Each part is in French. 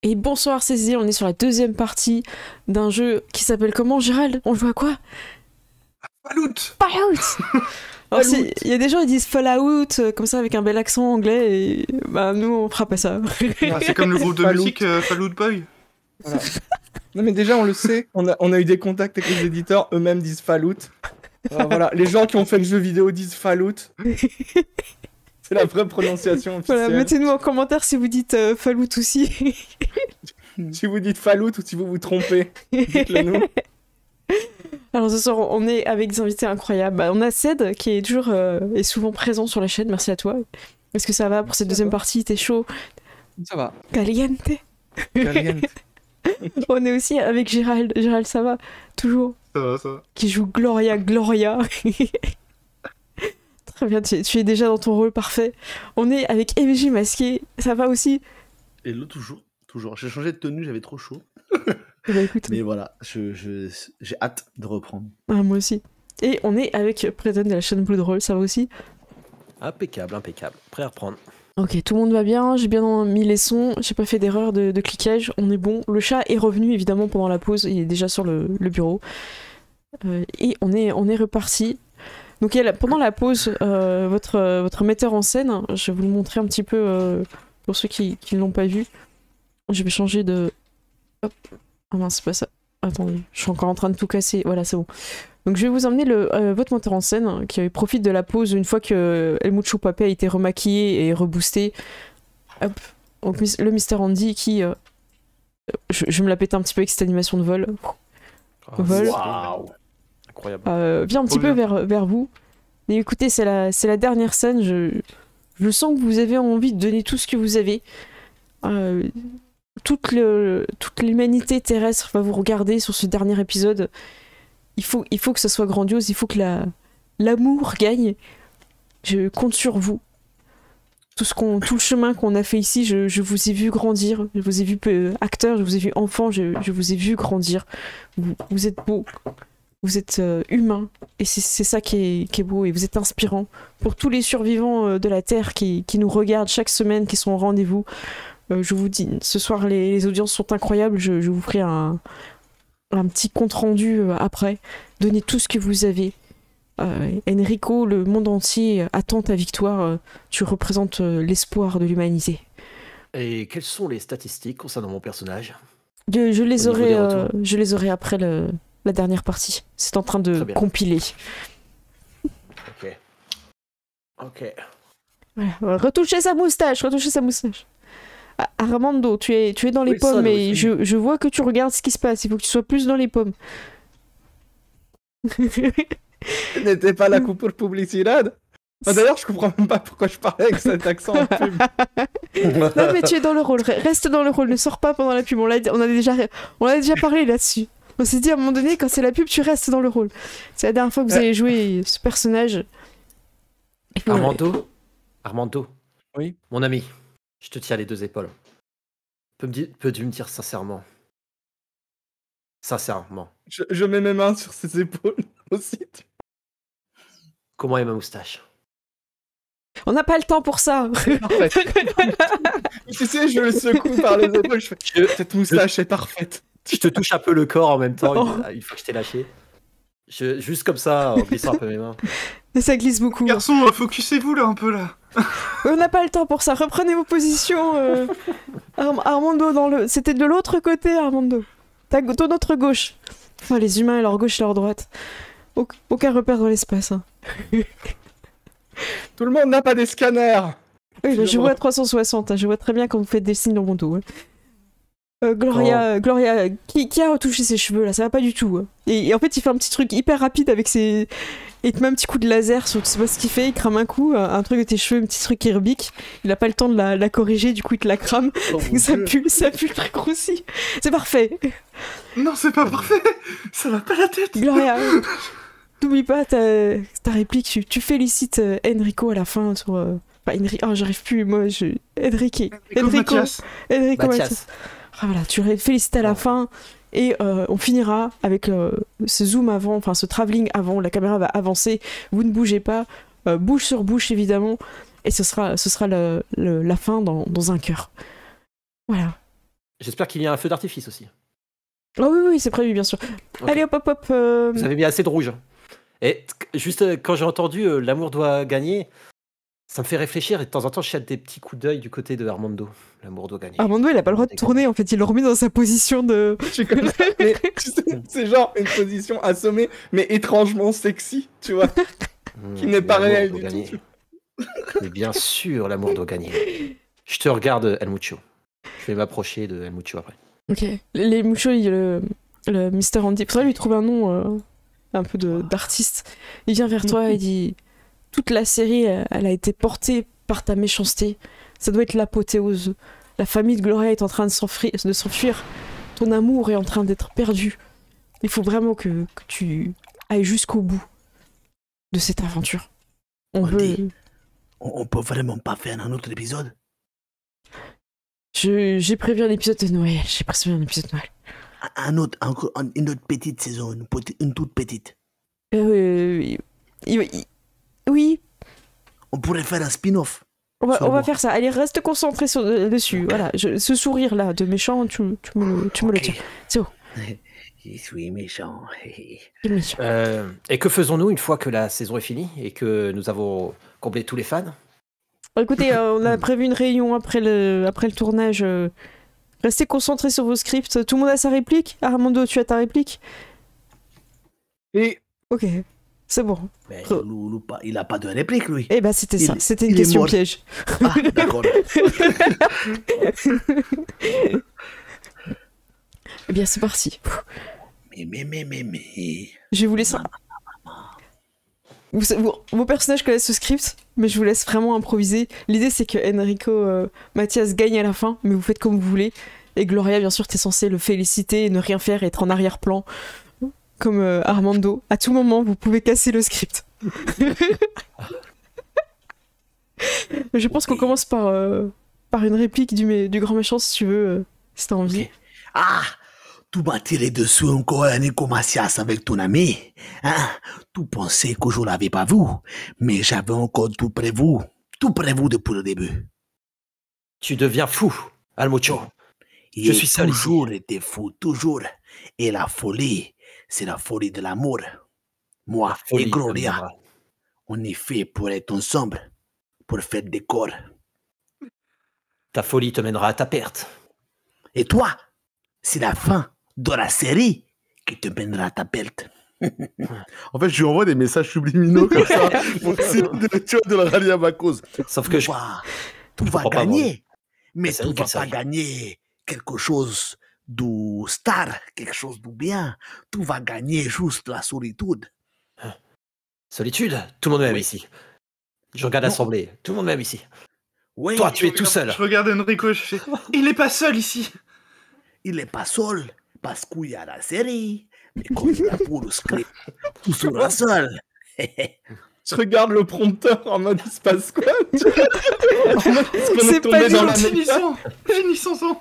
Et bonsoir Cécile, on est sur la deuxième partie d'un jeu qui s'appelle comment, Gérald? On joue à quoi? Fallout. Alors il y a des gens qui disent Fallout comme ça avec un bel accent anglais et bah nous on fera pas ça. Ah, c'est comme le groupe de Fallout. musique Fallout Boy. Voilà. Non mais déjà on le sait, on a eu des contacts avec les éditeurs, eux-mêmes disent Fallout. Voilà, les gens qui ont fait le jeu vidéo disent Fallout. C'est la vraie prononciation officielle. Voilà, mettez-nous en commentaire si vous dites Fallout aussi. Si vous dites Fallout ou si vous vous trompez, dites-le nous. Alors ce soir on est avec des invités incroyables. Bah, on a Ced qui est toujours est souvent présent sur la chaîne, merci à toi. Est-ce que ça va pour cette deuxième partie? T'es chaud? Ça va. Caliente. Caliente. On est aussi avec Gérald. Gérald, ça va? Toujours? Ça va, ça va. Qui joue Gloria. Très bien, tu es déjà dans ton rôle parfait. On est avec MJ Masqué, ça va aussi? Hello, toujours. J'ai changé de tenue, j'avais trop chaud. Bah écoute. Mais voilà, j'ai hâte de reprendre. Ah, moi aussi. Et on est avec Preden de la chaîne Blue Roll, ça va aussi? Impeccable. Prêt à reprendre. Ok, tout le monde va bien, j'ai bien mis les sons, j'ai pas fait d'erreur de cliquage, on est bon. Le chat est revenu évidemment pendant la pause, il est déjà sur le bureau. Et on est reparti. Donc pendant la pause, votre metteur en scène, je vais vous le montrer un petit peu pour ceux qui ne l'ont pas vu. Je vais changer de... Hop. Ah mince, c'est pas ça. Attendez, je suis encore en train de tout casser. Voilà, c'est bon. Donc je vais vous emmener votre metteur en scène qui profite de la pause une fois que Helmut Schuh-Papé a été remaquillé et reboosté. Hop. Donc le Mr. Andy qui... je vais me la péter un petit peu avec cette animation de vol. Vol. Waouh. Incroyable. Vient un petit peu vers vous. Et écoutez, c'est la dernière scène. Je sens que vous avez envie de donner tout ce que vous avez. Toute l'humanité terrestre va vous regarder sur ce dernier épisode. Il faut que ça soit grandiose. Il faut que l'amour gagne. Je compte sur vous. Tout le chemin qu'on a fait ici, je vous ai vu grandir. Je vous ai vu acteur, je vous ai vu enfant, je vous ai vu grandir. Vous êtes beau. Vous êtes humain, et c'est ça qui est beau, et vous êtes inspirant. Pour tous les survivants de la Terre qui nous regardent chaque semaine, qui sont au rendez-vous, je vous dis, ce soir les audiences sont incroyables, je vous ferai un petit compte-rendu après. Donnez tout ce que vous avez. Enrico, le monde entier attend ta victoire, tu représentes l'espoir de l'humanité. Et quelles sont les statistiques concernant mon personnage? Je les aurai après la dernière partie. C'est en train de compiler. Ok. Voilà. Retouchez sa moustache. Armando, tu es dans les pommes, mais je vois que tu regardes ce qui se passe. Il faut que tu sois plus dans les pommes. N'était pas la coupure publicidade. D'ailleurs, je comprends même pas pourquoi je parlais avec cet accent en pub. Non, mais tu es dans le rôle. Reste dans le rôle. Ne sors pas pendant la pub. On a déjà parlé là-dessus. On s'est dit à un moment donné, quand c'est la pub, tu restes dans le rôle. C'est la dernière fois que vous avez joué ce personnage. Armando. Oui. Mon ami, je te tiens les deux épaules. Peux-tu me dire sincèrement? Je mets mes mains sur ses épaules aussi. Comment est ma moustache? On n'a pas le temps pour ça. Parfait. Tu sais, je le secoue par les épaules. Cette moustache est parfaite. Je te touche un peu le corps en même temps, une fois que je t'ai lâché. Juste comme ça, en glissant un peu mes mains. Ça glisse beaucoup. Garçon, focussez-vous là un peu là. On n'a pas le temps pour ça. Reprenez vos positions. Armando, c'était de l'autre côté, Armando. Ton autre gauche. Enfin, les humains, leur gauche et leur droite. Aucun repère dans l'espace. Hein. Tout le monde n'a pas des scanners. Oui, bah, je vois à 360. Hein. Je vois très bien quand vous faites des signes dans mon dos. Hein. Gloria, qui a retouché ses cheveux là? Ça va pas du tout. Hein. Et en fait, il fait un petit truc hyper rapide avec ses. Il te met un petit coup de laser sur, tu sais pas ce qu'il fait, il crame un coup, un truc de tes cheveux, un petit truc Kirbic. Il a pas le temps de la corriger, du coup il te la crame. Ça pue le truc roussi. C'est parfait. Non, c'est pas parfait. Ça va pas la tête. Gloria, n'oublie pas ta réplique. Tu félicites Enrico à la fin sur. J'arrive plus, moi. Enrico Mathias. Ah, voilà, tu félicites à la fin. Et on finira avec ce zoom avant, enfin ce travelling avant, la caméra va avancer, vous ne bougez pas, bouche sur bouche évidemment, et ce sera la fin dans un cœur. Voilà. J'espère qu'il y a un feu d'artifice aussi. Ah oui, c'est prévu, bien sûr. Ok. Allez, hop. Vous avez mis assez de rouge. Et juste quand j'ai entendu l'amour doit gagner, ça me fait réfléchir et de temps en temps je jette des petits coups d'œil du côté de Armando. L'amour doit gagner. Armando, il a pas le droit de tourner, en fait. Il le remet dans sa position de... Je suis comme ça, mais tu sais, c'est genre une position assommée, mais étrangement sexy, tu vois, qui n'est pas L'amour réelle doit du gagner. tout. Mais bien sûr, l'amour doit gagner. Je te regarde, El Mucho. Je vais m'approcher de El Mucho après. Ok. Les Mouchos, il y a le Mr. Andy. Faudrait lui trouver un nom un peu d'artiste. Il vient vers toi et dit... Toute la série, elle a été portée par ta méchanceté. Ça doit être l'apothéose. La famille de Gloria est en train de s'enfuir. Ton amour est en train d'être perdu. Il faut vraiment que tu ailles jusqu'au bout de cette aventure. Andy, on peut vraiment pas faire un autre épisode? J'ai prévu un épisode de Noël. Un autre, encore une autre petite saison, une toute petite. Oui, On pourrait faire un spin-off. on va Sûrement. faire ça. Allez, reste concentré dessus. Voilà, ce sourire-là de méchant, tu me le tiens. C'est bon. Je suis méchant. C'est méchant. Et que faisons-nous une fois que la saison est finie et que nous avons comblé tous les fans? Écoutez, on a prévu une réunion après le tournage. Restez concentrés sur vos scripts. Tout le monde a sa réplique? Armando, tu as ta réplique? Et Ok, c'est bon. Mais Loulou, il a pas de réplique, lui. Eh ben, c'était ça. C'était une il est question mort. piège. Ah, d'accord. Eh bien, c'est parti. Mais. Je vais vous laisser. Vos personnages connaissent ce script, mais je vous laisse vraiment improviser. L'idée, c'est que Enrico Mathias gagne à la fin, mais vous faites comme vous voulez. Et Gloria, bien sûr, t'es censé le féliciter, ne rien faire, être en arrière-plan, comme Armando. À tout moment, vous pouvez casser le script. Je pense qu'on commence par une réplique du grand méchant, si tu veux, si t'as envie. Ok. Ah, tu m'as tiré dessus encore Nico Macias avec ton ami. Hein? Tu pensais que je l'avais pas vu, mais j'avais encore tout prévu depuis le début. Tu deviens fou, El Mucho. Je suis seul ici. toujours été fou, toujours. Et la folie, c'est la folie de l'amour. Moi Folie et Gloria, de l'amour. on est fait pour être ensemble, pour faire des corps. Ta folie te mènera à ta perte. Et toi, c'est la fin de la série qui te mènera à ta perte. En fait, je lui envoie des messages subliminaux comme ça pour essayer de le rallier à ma cause. Sauf que je... Tu vas comprends pas, gagner, mais C'est tu une vas pas série. gagner quelque chose de star, quelque chose de bien. Tu vas gagner juste la solitude. Solitude, tout le monde m'aime Oui. ici. Je regarde Non. l'assemblée, tout le monde m'aime ici. Oui, Toi, tu es tout seul. Je regarde Enrico, je fais. Il est pas seul ici. il n'est pas seul parce qu'il y a la série, mais comme il y a pour le script, tu seras seul. je regarde le prompteur en mode il se passe quoi En mode, est-ce qu'on C'est est tombé pas dans du la tout. Finissons. Finissons.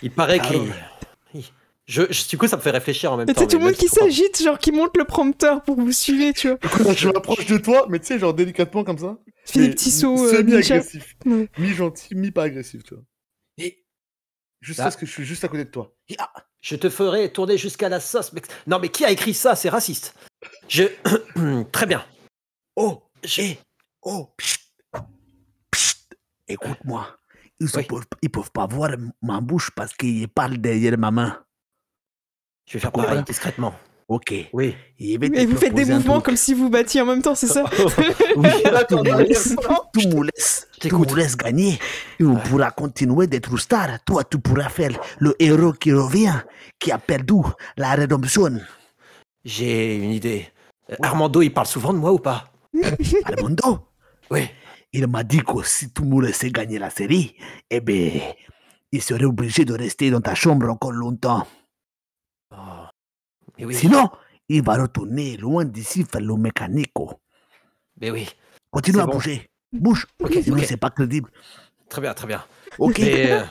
Il paraît Ah qu'il... ouais. Du coup, ça me fait réfléchir en même Mais temps. tu sais, tout le mais monde qui je comprends. s'agite, genre qui monte le prompteur pour que vous suivez, tu vois. Je m'approche de toi, mais tu sais, genre délicatement comme ça. Fais des Mais petits sauts ninja. semi-agressif. Ouais. Mi-gentil, mi-pas agressif, tu vois. Et, Juste Ah. parce que je suis juste à côté de toi. ah, Je te ferai tourner jusqu'à la sauce. Non, mais qui a écrit ça? C'est raciste. Très bien. oh, psst, psst, écoute-moi. Oui. Ils peuvent pas voir ma bouche parce qu'ils parlent derrière ma main. Je vais faire D'accord. pareil discrètement. Ok. Oui. Je vais te Et vous faites des proposer un mouvements truc. comme si vous battiez en même temps, c'est ça? Oui. Tu me laisses gagner. Et on pourra continuer d'être star. Toi, tu pourras faire le héros qui revient, qui a perdu la rédemption. J'ai une idée. Armando, il parle souvent de moi ou pas? Armando, Oui. il m'a dit que si tu me laissais gagner la série, eh ben, il serait obligé de rester dans ta chambre encore longtemps. Oh. Mais oui. Sinon, il va retourner loin d'ici faire le mécanico. Mais oui. Continue C'est à bon. bouger. Bouge. Ok, Sinon, ok. c'est pas crédible. Très bien, très bien. Ok. Mais,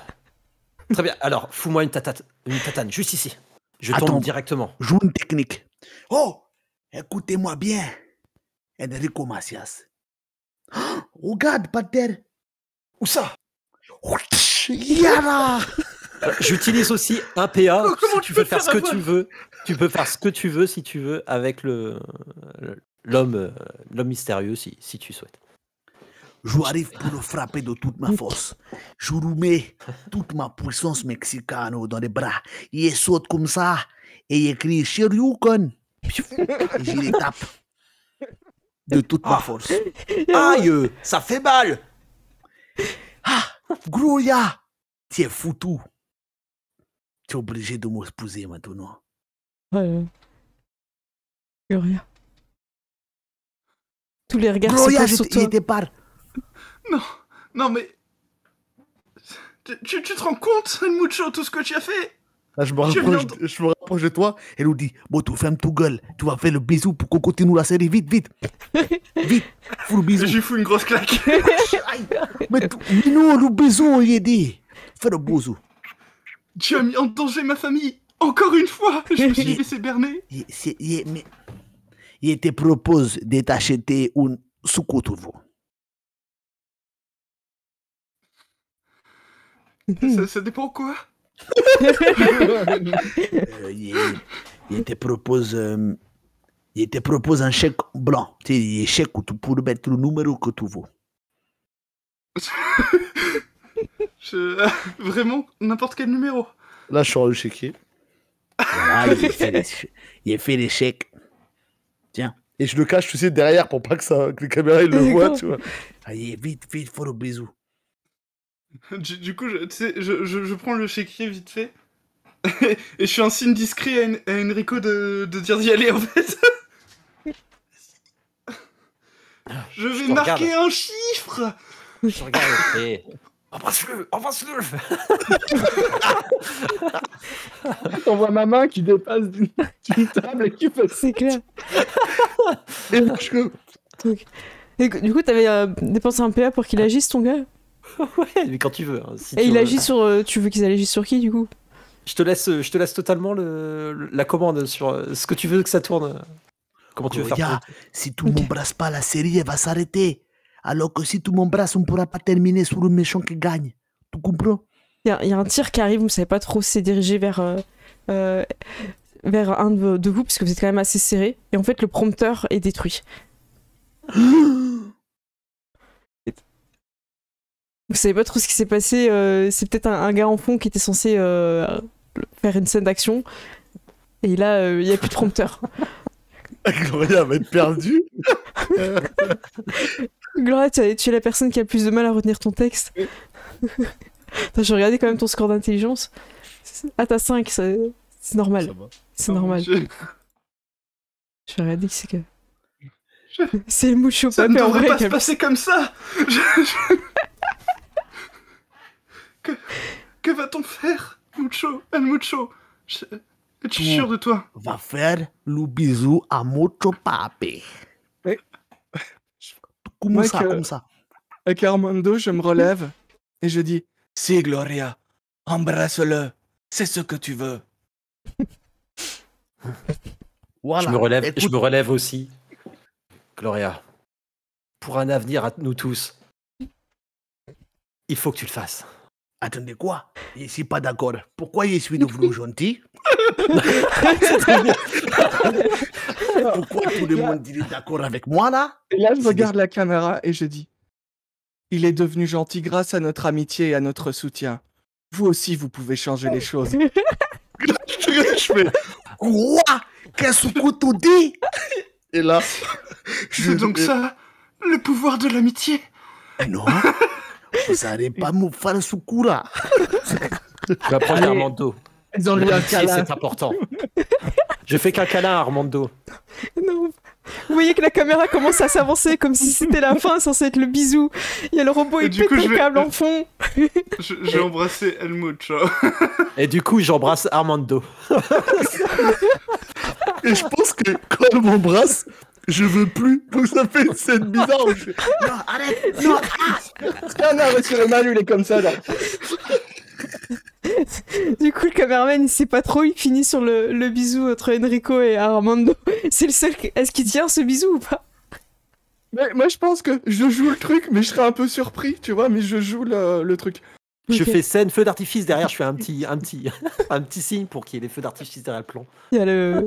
très bien. Alors, fous-moi une tatane, juste ici. Je Attends. tombe directement. Joue une technique. Oh, écoutez-moi bien. Enrico Macias. Oh, regarde, par terre. Où ça? Yala! J'utilise aussi un PA. Oh, comment Si tu tu peux veux faire te ce faire que tu veux. Tu peux faire ce que tu veux si tu veux avec l'homme mystérieux si tu souhaites. Je arrive pour le frapper de toute ma force. Je remets toute ma puissance mexicaine dans les bras. Il saute comme ça et il crie Shoryuken. Et je les tape de toute ma force. Aïe, ça fait mal. Ah, Gloria, tu es foutu. Tu es obligé de m'épouser maintenant. Ouais. Gloria. Tous les regards se Gloria, posent sur toi. je te parle. Non, mais... Tu te rends compte, Mucho, tout ce que tu as fait? Là, je me viens rapproche de toi. Elle nous dit, bon, tu fermes tout gueule. Tu vas faire le bisou pour qu'on continue la série. Vite, vite. Vite, fous le bisou. Je lui fous une grosse claque. Mais non, le bisou, il est dit. Fais le bisou. Tu as mis en danger ma famille. Encore une fois, je me suis laissé berner. Il te propose de t'acheter un sukutuvo. Ça dépend quoi? Il te propose un chèque blanc. Tu sais, un chèque où tu pourrais mettre le numéro que tu veux. Vraiment, n'importe quel numéro. Là, je suis le chéquier. Voilà, il fait les chèques. Tiens. Et je le cache, tu sais, derrière pour pas que les caméras ils le voient, tu vois. Allez, vite, faut le bisou. Du coup, tu sais, je prends le chéquier vite fait. Et je suis un signe discret à Enrico de dire d'y aller, en fait. Je vais marquer un chiffre. Je regarde et... Embrasse-le. On voit ma main qui dépasse d'une table et qui fait... C'est clair. Et moi, Et du coup, t'avais dépensé un PA pour qu'il agisse, ton gars? Ouais, mais quand tu veux. Hein, si Et tu il veux. agit sur... tu veux qu'ils agissent sur qui, du coup? Je te laisse totalement la commande sur ce que tu veux que ça tourne. Comment tu veux faire Regarde, si tu m'embrasses pas, la série elle va s'arrêter. Alors que si tu m'embrasses, on pourra pas terminer sur le méchant qui gagne. Tu comprends? Il y a un tir qui arrive, vous savez pas trop si c'est dirigé vers un de vous, parce que vous êtes quand même assez serré. Et en fait, le prompteur est détruit. Vous savez pas trop ce qui s'est passé. C'est peut-être un gars en fond qui était censé faire une scène d'action. Et là, il n'y a plus de prompteur. Gloria va être perdue. Gloria, tu es la personne qui a le plus de mal à retenir ton texte. Attends, je regardais quand même ton score d'intelligence. Ah, t'as 5, c'est normal. Ça va. C'est normal. Je vais regarder qui c'est que... C'est le Mucho Ça ne Papé en devrait vrai. pas se passer comme ça. Que va-t-on faire, Mucho? Es-tu sûr de toi? Va faire le bisou à Mucho Pape. Mais- Comme Moi, ça, que- comme ça. Avec Armando, je me relève et je dis « Si, Gloria, embrasse-le. C'est ce que tu veux. Voilà. Je me Écoute, relève aussi. Gloria, pour un avenir à nous tous, il faut que tu le fasses. Attendez quoi? Je suis pas d'accord. Pourquoi je suis devenu gentil? Pourquoi tout le monde est d'accord avec moi là? » Et là, je regarde la caméra et je dis « Il est devenu gentil grâce à notre amitié et à notre soutien. Vous aussi, vous pouvez changer les choses. Je fais. Quoi? Qu'est-ce que tu dis? Et là, C'est donc ça, le pouvoir de l'amitié. Non, vous n'allez pas me faire ce coup-là. Tu vas prendre Allez. Armando. Ils ont eu un L'amitié, câlin. c'est important. Je fais qu'un câlin à Armando. Non. Vous voyez que la caméra commence à s'avancer comme si c'était la fin, censé être le bisou. Il y a le robot, Et il du pète coup, le je vais- câble en fond. J'ai embrassé El Mucho. Et du coup, j'embrasse Armando. et je pense que quand elle m'embrasse, je veux plus. Donc ça fait une scène bizarre où je fais. Non, arrête. Non, Non, monsieur le mal, il est comme ça. Là. Du coup, le caméraman, il sait pas trop, il finit sur le bisou entre Enrico et Armando. C'est le seul... Est-ce qu'il tient ce bisou ou pas? Mais moi, je pense que je joue le truc, mais je serais un peu surpris, tu vois, mais je joue le truc. Je Ok. fais scène, feu d'artifice derrière, je fais un petit, un petit signe pour qu'il y ait les feux d'artifice derrière le plan. Il y a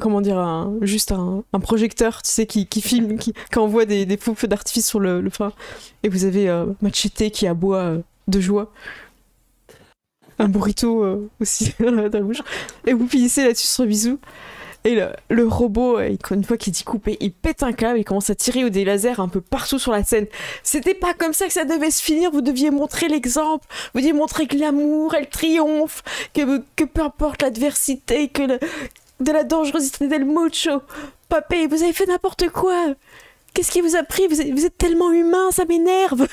comment dire, juste un projecteur, tu sais, qui filme, qui envoie des faux feux d'artifice sur le phare. Et vous avez Machete qui aboie de joie. Un burrito aussi dans la bouche. Et vous finissez là-dessus sur bisou. Et le robot, une fois qu'il dit couper, il pète un câble, il commence à tirer des lasers un peu partout sur la scène. C'était pas comme ça que ça devait se finir, vous deviez montrer l'exemple, vous deviez montrer que l'amour, elle triomphe, que peu importe l'adversité, de la dangerosité del mucho. Papé, vous avez fait n'importe quoi. Qu'est-ce qui vous a pris vous êtes tellement humain, ça m'énerve.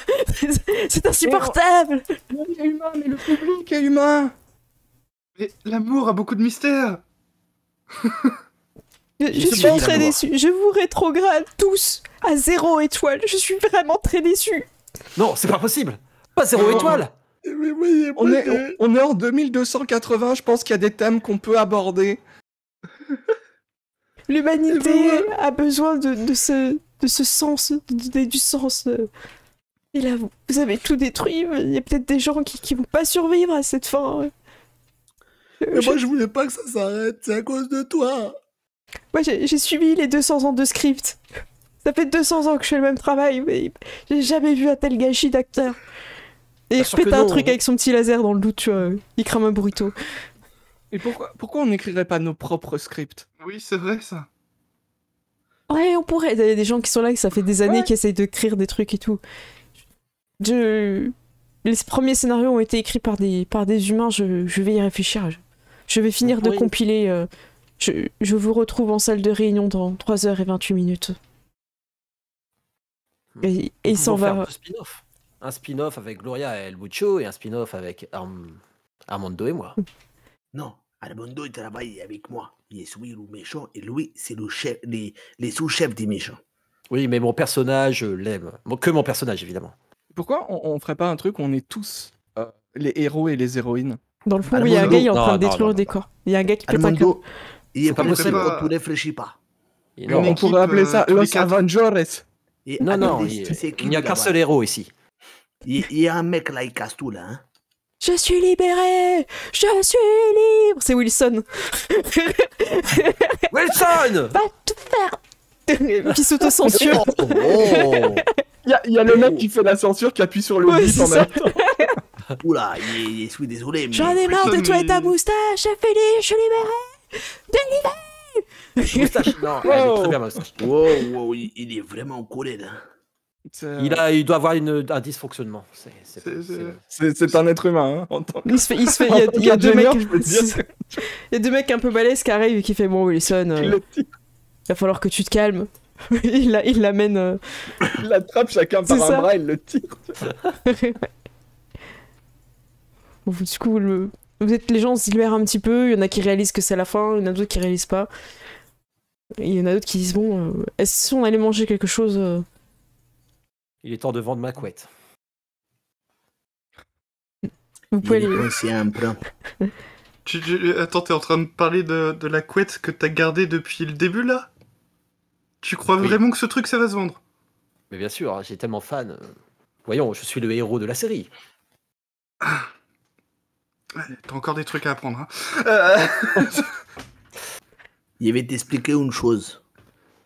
C'est insupportable. Il est humain, mais le public est humain. Mais l'amour a beaucoup de mystères. Je C'est suis bon, très l'amour. déçue. Je vous rétrograde tous à 0 étoile. Je suis vraiment très déçue. Non, c'est pas possible. Pas 0 étoile. Mais voyez, On est en 2280, je pense qu'il y a des thèmes qu'on peut aborder. L'humanité a besoin de ce sens, du sens. Et là, vous avez tout détruit. Il y a peut-être des gens qui vont pas survivre à cette fin. Mais moi, je voulais pas que ça s'arrête, c'est à cause de toi. Moi, j'ai suivi les 200 ans de script. Ça fait 200 ans que je fais le même travail, mais j'ai jamais vu un tel gâchis d'acteur. Et il sûr que repète un non. truc avec son petit laser dans le doute, tu vois. Il crame un burrito. Et pourquoi on n'écrirait pas nos propres scripts? Oui, c'est vrai ça. Ouais, on pourrait. Il y a des gens qui sont là, que ça fait des années qui essayent d'écrire des trucs et tout. Les premiers scénarios ont été écrits par des humains, je vais y réfléchir. Je vais finir de Oui. compiler. Je vous retrouve en salle de réunion dans 3h28 minutes. Et il Nous s'en pouvons faire va. deux spin-offs. Un spin-off avec Gloria et El Mucho et un spin-off avec Armando et moi. Non, Armando, il travaille avec moi. Il est celui le méchant et lui, c'est le chef, les sous-chefs des méchants. Oui, mais mon personnage, je l'aime. Que mon personnage, évidemment. Pourquoi on ferait pas un truc où on est tous les héros et les héroïnes? Dans le fond, il y a un Armando. gars, il est en train de Non, détruire non, le non, décor. Il y a un gars qui pète un câble. Armando, il est pas pas possible possible. quand tu réfléchis pas. Et Une non, On équipe, pourrait appeler ça tous les Los quatre. Avengers. Et non, non, attendez, il c'est qui n'y a là-bas? qu'un seul héros ici. Il y a un mec là, il casse tout là. Hein? Je suis libéré. Je suis libre. C'est Wilson. Wilson. Va tout faire. Qui s'auto-censure. Oh. Il y a le mec qui fait la censure qui appuie sur le Ouais, bip c'est en ça. même temps. Oula, je suis désolé, mais... J'en ai marre de Wilson, toi et ta il- moustache. C'est fini. Je suis libéré. Moustache. Non, elle est très bien, ma moustache. Wow, wow, il est encore colère. Hein? C'est Il doit avoir un dysfonctionnement. c'est un être humain. Hein, en tant que- Il y a deux Ingénieur, mecs. je peux te dire. Il y a deux mecs un peu balèzes qui arrivent et qui fait bon Wilson, Il le tire, il va falloir que tu te calmes. il l'amène. il l'attrape chacun par C'est un ça. bras, il le tire. Bon, du coup, les gens se libèrent un petit peu. Il y en a qui réalisent que c'est la fin, il y en a d'autres qui réalisent pas. Et il y en a d'autres qui disent bon, est-ce qu'on allait manger quelque chose Il est temps de vendre ma couette. Vous pouvez Il est les... conscient, prends. Attends, t'es en train de parler de la couette que t'as gardée depuis le début là? Tu crois Oui. vraiment que ce truc ça va se vendre? Mais bien sûr, j'ai tellement fan. Voyons, je suis le héros de la série. Ouais, t'as encore des trucs à apprendre. Hein. Je vais t'expliquer une chose.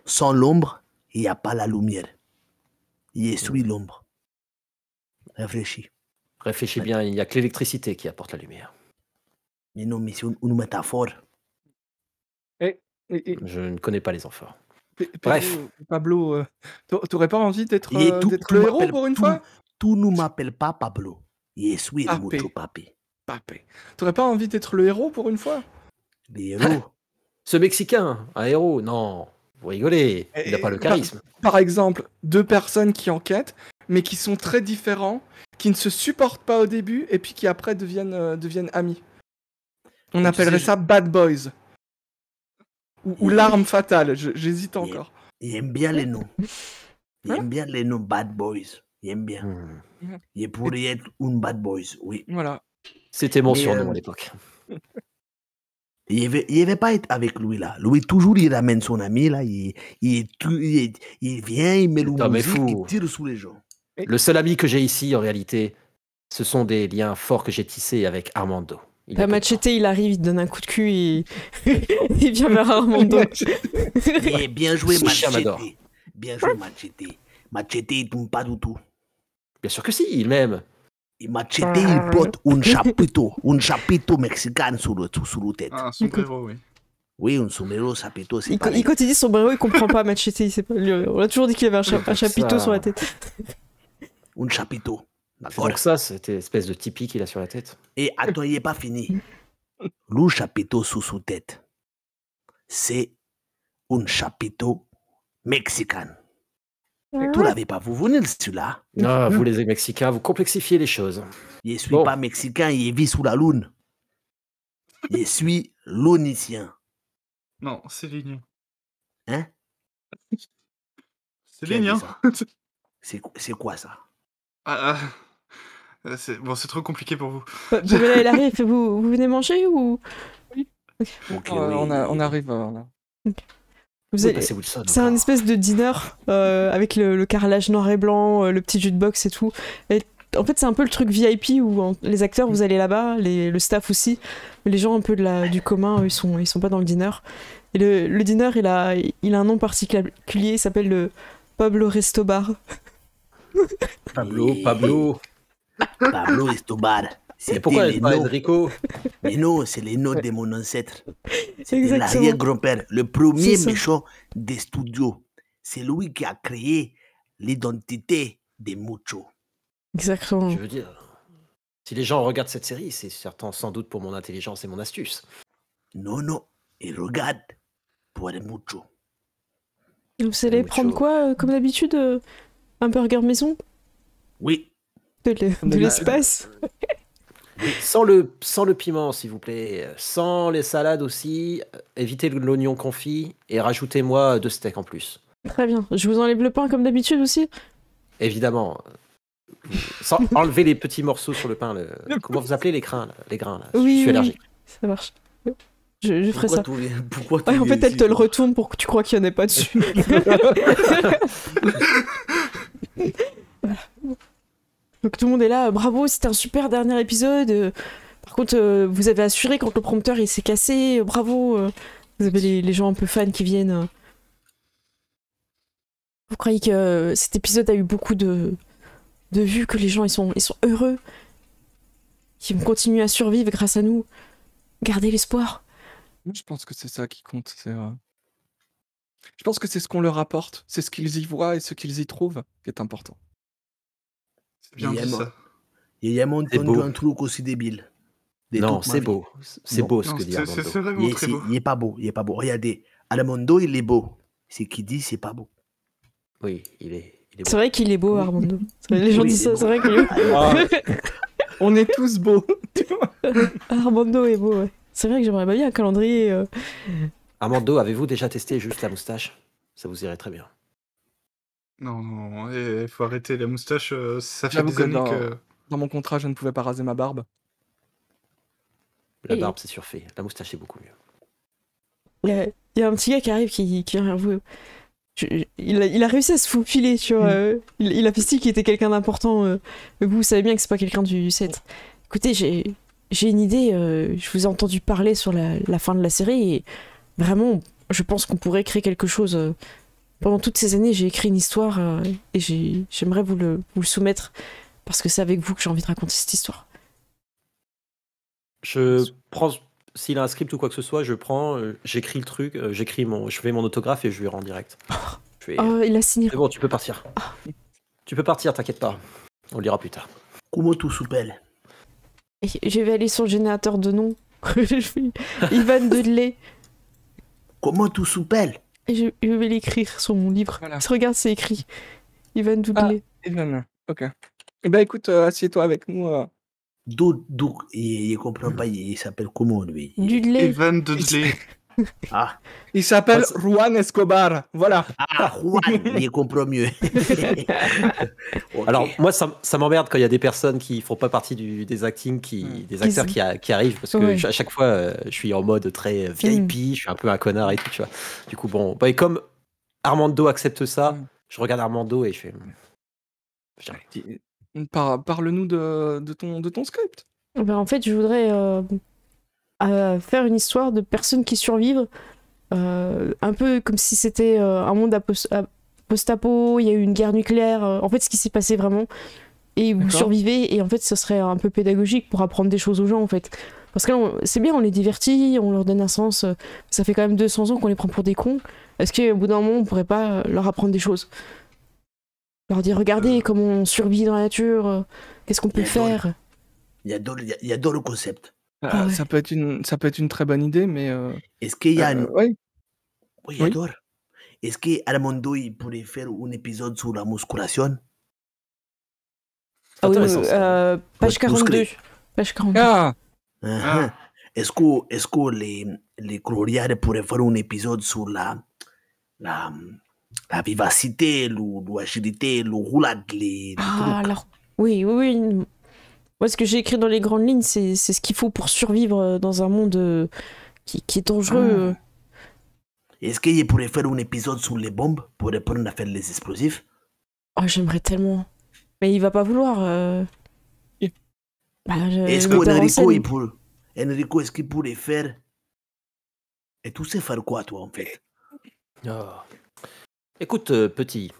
Sans l'ombre, il n'y a pas la lumière. Je suis l'ombre. Réfléchis. Réfléchis bien, il n'y a que l'électricité qui apporte la lumière. Mais non, mais c'est une métaphore. Et- Je ne connais pas les amphores. Pedro, Bref. Pablo, t'aurais pas envie d'être Et tout- d'être tout le héros m'appelle pour une tout. fois? Tu ne m'appelles pas Pablo. Je suis le Papé. mucho papi. Papé. T'aurais pas envie d'être le héros pour une fois? Les héros. Ce Mexicain, un héros, non. Vous rigolez, il n'a pas le charisme. Par exemple, deux personnes qui enquêtent, mais qui sont très différents, qui ne se supportent pas au début, et puis qui après deviennent amis. On tu appellerait sais, ça Bad Boys. Ou l'arme fatale, j'hésite encore. J'aime bien les noms. J'aime bien les noms Bad Boys. J'aime bien. Hmm. Je pourrais être un Bad Boys, oui. Voilà. C'était mon Mais, surnom à l'époque. Je vais pas être avec lui là. Lui, toujours, il ramène son ami là. Il vient, il met le Putain, mais musique, fou. il tire sous les gens. Le seul ami que j'ai ici, en réalité, Ce sont des liens forts que j'ai tissés avec Armando. Il Bah, y a peu de Machete, il arrive, il donne un coup de cul et il vient vers Armando. Eh, bien joué, Ce chien Machete. m'adore. Bien joué, Machete. Machete, il tombe pas du tout. temps. Bien sûr que si, il m'aime. Et Machete, il porte un chapito mexicain sur la tête. Ah, un sombrero, oui. Oui, un sombrero chapito, c'est pareil. Quand il dit sombrero, il comprend pas Machete. Il sait pas. On a toujours dit qu'il avait un chapiteau sur la tête. Un chapito. C'est D'accord. donc ça, cette espèce de tipi qu'il a sur la tête. Et attends, il n'est pas fini. Le chapiteau sous sa tête, c'est un chapiteau mexicain. Tu l'avais pas vu venir, celui-là. Ah, vous les Mexicains, vous complexifiez les choses. Je suis Bon. pas mexicain, je vis sous la lune. Je suis lunicien. Non, c'est Lignon. Hein? C'est Qui a dit Lignon. ça? C'est quoi ça? Bon, c'est trop compliqué pour vous. Pamela, il arrive, il fait vous venez manger ou Ok, On arrive. vous Oui, allez... bah, c'est Wilson. C'est un encore. espèce de dîner avec le carrelage noir et blanc, le petit jukebox et tout. Et en fait, c'est un peu le truc VIP où les acteurs, vous allez là-bas, le staff aussi. Mais les gens un peu du commun, eux, ils sont pas dans le dîner. Et le dîner, il a un nom particulier, il s'appelle le Pablo Resto Bar. Pablo. Pablo Escobar. Et C'était pourquoi les elle parle noms. Enrico? Mais non, c'est les noms de mon ancêtre. C'était Exactement. l'arrière-grand-père, le premier C'est ça. méchant des studios. C'est lui qui a créé l'identité des Mucho. Exactement. Je veux dire, si les gens regardent cette série, c'est certain, sans doute pour mon intelligence et mon astuce. Non, et regarde pour les Mucho. Vous allez Mucho. prendre quoi, comme d'habitude un burger maison Oui, de l'espace. Sans le piment, s'il vous plaît. Sans les salades aussi. Évitez l'oignon confit et rajoutez-moi 2 steaks en plus. Très bien. Je vous enlève le pain comme d'habitude aussi. Évidemment. Sans enlever les petits morceaux sur le pain. Comment vous appelez les grains là, les grains, là. Je Oui, suis oui, allergique. Ça marche. Je ferai ça. Pourquoi tu Ouais, en viens fait, elle ici, te le toi? retourne pour que tu crois qu'il n'y en ait pas dessus. Voilà. Donc tout le monde est là. Bravo, c'était un super dernier épisode. Par contre, vous avez assuré quand le prompteur il s'est cassé. Bravo. Vous avez les gens un peu fans qui viennent. Vous croyez que cet épisode a eu beaucoup de vues, que les gens ils sont heureux, qu'ils vont continuer à survivre grâce à nous. Gardez l'espoir. Moi, je pense que c'est ça qui compte. Je pense que c'est ce qu'on leur apporte, c'est ce qu'ils y voient et ce qu'ils y trouvent qui est important. C'est bien dit ça. Il y a C'est entendu beau. un truc aussi débile. De Non, toute ma c'est vie. beau. C'est Non. beau ce Non, que dit c'est Armando. vraiment très beau. Il est pas beau. Regardez, Armando, il est beau. Ce qu'il dit, c'est pas beau. Oui, il est C'est beau. vrai qu'il est beau, Armando. Les gens Oui, disent il est ça, beau. c'est vrai qu'il est beau. Ah, on est tous beaux. tu vois. Armando est beau, ouais. C'est vrai que j'aimerais bien un calendrier. Armando, avez-vous déjà testé juste la moustache? Ça vous irait très bien. Non, il faut arrêter la moustache. Ça fait J'avoue des que années que. Dans mon contrat, je ne pouvais pas raser ma barbe. La Et- barbe, c'est surfait. La moustache, c'est beaucoup mieux. Il y a un petit gars qui arrive qui vient vers vous. Il a réussi à se faufiler, tu vois. Il a fait style qu'il était quelqu'un d'important. Mais vous savez bien que c'est pas quelqu'un du set. Écoutez, j'ai une idée. Je vous ai entendu parler sur la fin de la série. Et vraiment, je pense qu'on pourrait créer quelque chose. Pendant toutes ces années, j'ai écrit une histoire. Et j'aimerais vous le soumettre. Parce que c'est avec vous que j'ai envie de raconter cette histoire. Je prends. S'il a un script ou quoi que ce soit, je prends, j'écris le truc, je fais mon autographe et je lui rends direct. Je fais, Oh, il a signé. c'est bon, tu peux partir. Tu peux partir, t'inquiète pas. On le lira plus tard. Comment tu s'appelles? Et je vais aller sur le générateur de noms. Je fais Ivan Dudley. Comment tu s'appelles? Et je vais l'écrire sur mon livre. Voilà. Regarde, c'est écrit. Ivan Dudley. Evan, ok. Eh ben écoute, assieds-toi avec nous. D'où, il comprend pas, il s'appelle comment lui? Dudley. Evan Dudley. Ah, Il s'appelle Ah, Juan Escobar. Voilà. Juan, il comprend mieux. Ok. Alors, moi, ça m'emmerde quand il y a des personnes qui font pas partie des actings, des acteurs qui arrivent, parce que Ouais. à chaque fois, je suis en mode très VIP, je suis un peu un connard et tout, tu vois. Du coup, bon, bah, et comme Armando accepte ça, Mm. je regarde Armando et je fais. Parle-nous de ton script. Ben, en fait, je voudrais faire une histoire de personnes qui survivent, un peu comme si c'était un monde post-apo, il y a eu une guerre nucléaire, en fait, ce qui s'est passé vraiment, et vous D'accord. survivez, et en fait, ce serait un peu pédagogique pour apprendre des choses aux gens, en fait. Parce que là, c'est bien, on les divertit, on leur donne un sens, ça fait quand même 200 ans qu'on les prend pour des cons. Est-ce qu'au bout d'un moment, on pourrait pas leur apprendre des choses? Leur dire, regardez comment on survit dans la nature, qu'est-ce qu'on peut faire? J'adore le concept. Ah ouais. Ça peut être une très bonne idée, mais Est-ce qu'il y a une... ouais. Oui, Oui. j'adore. Est-ce que Armando il pourrait faire un épisode sur la musculation? Ah oui, Intéressant, ça. page Ouais, 42. musclé. Page 42. Ah, Uh-huh. Est-ce que les Gloriades pourraient faire un épisode sur la vivacité, l'agilité, le roulade, les Ah, trucs? alors, oui. Moi, ce que j'ai écrit dans les grandes lignes, c'est ce qu'il faut pour survivre dans un monde qui est dangereux. Est-ce qu'il pourrait faire un épisode sur les bombes pour apprendre à faire les explosifs? Oh, j'aimerais tellement. Mais il va pas vouloir. Bah, Est-ce le metteur en qu'Enrico, scène. Enrico, est-ce qu'il pourrait faire... Et tu sais faire quoi, toi, en fait? Oh. Écoute, petit,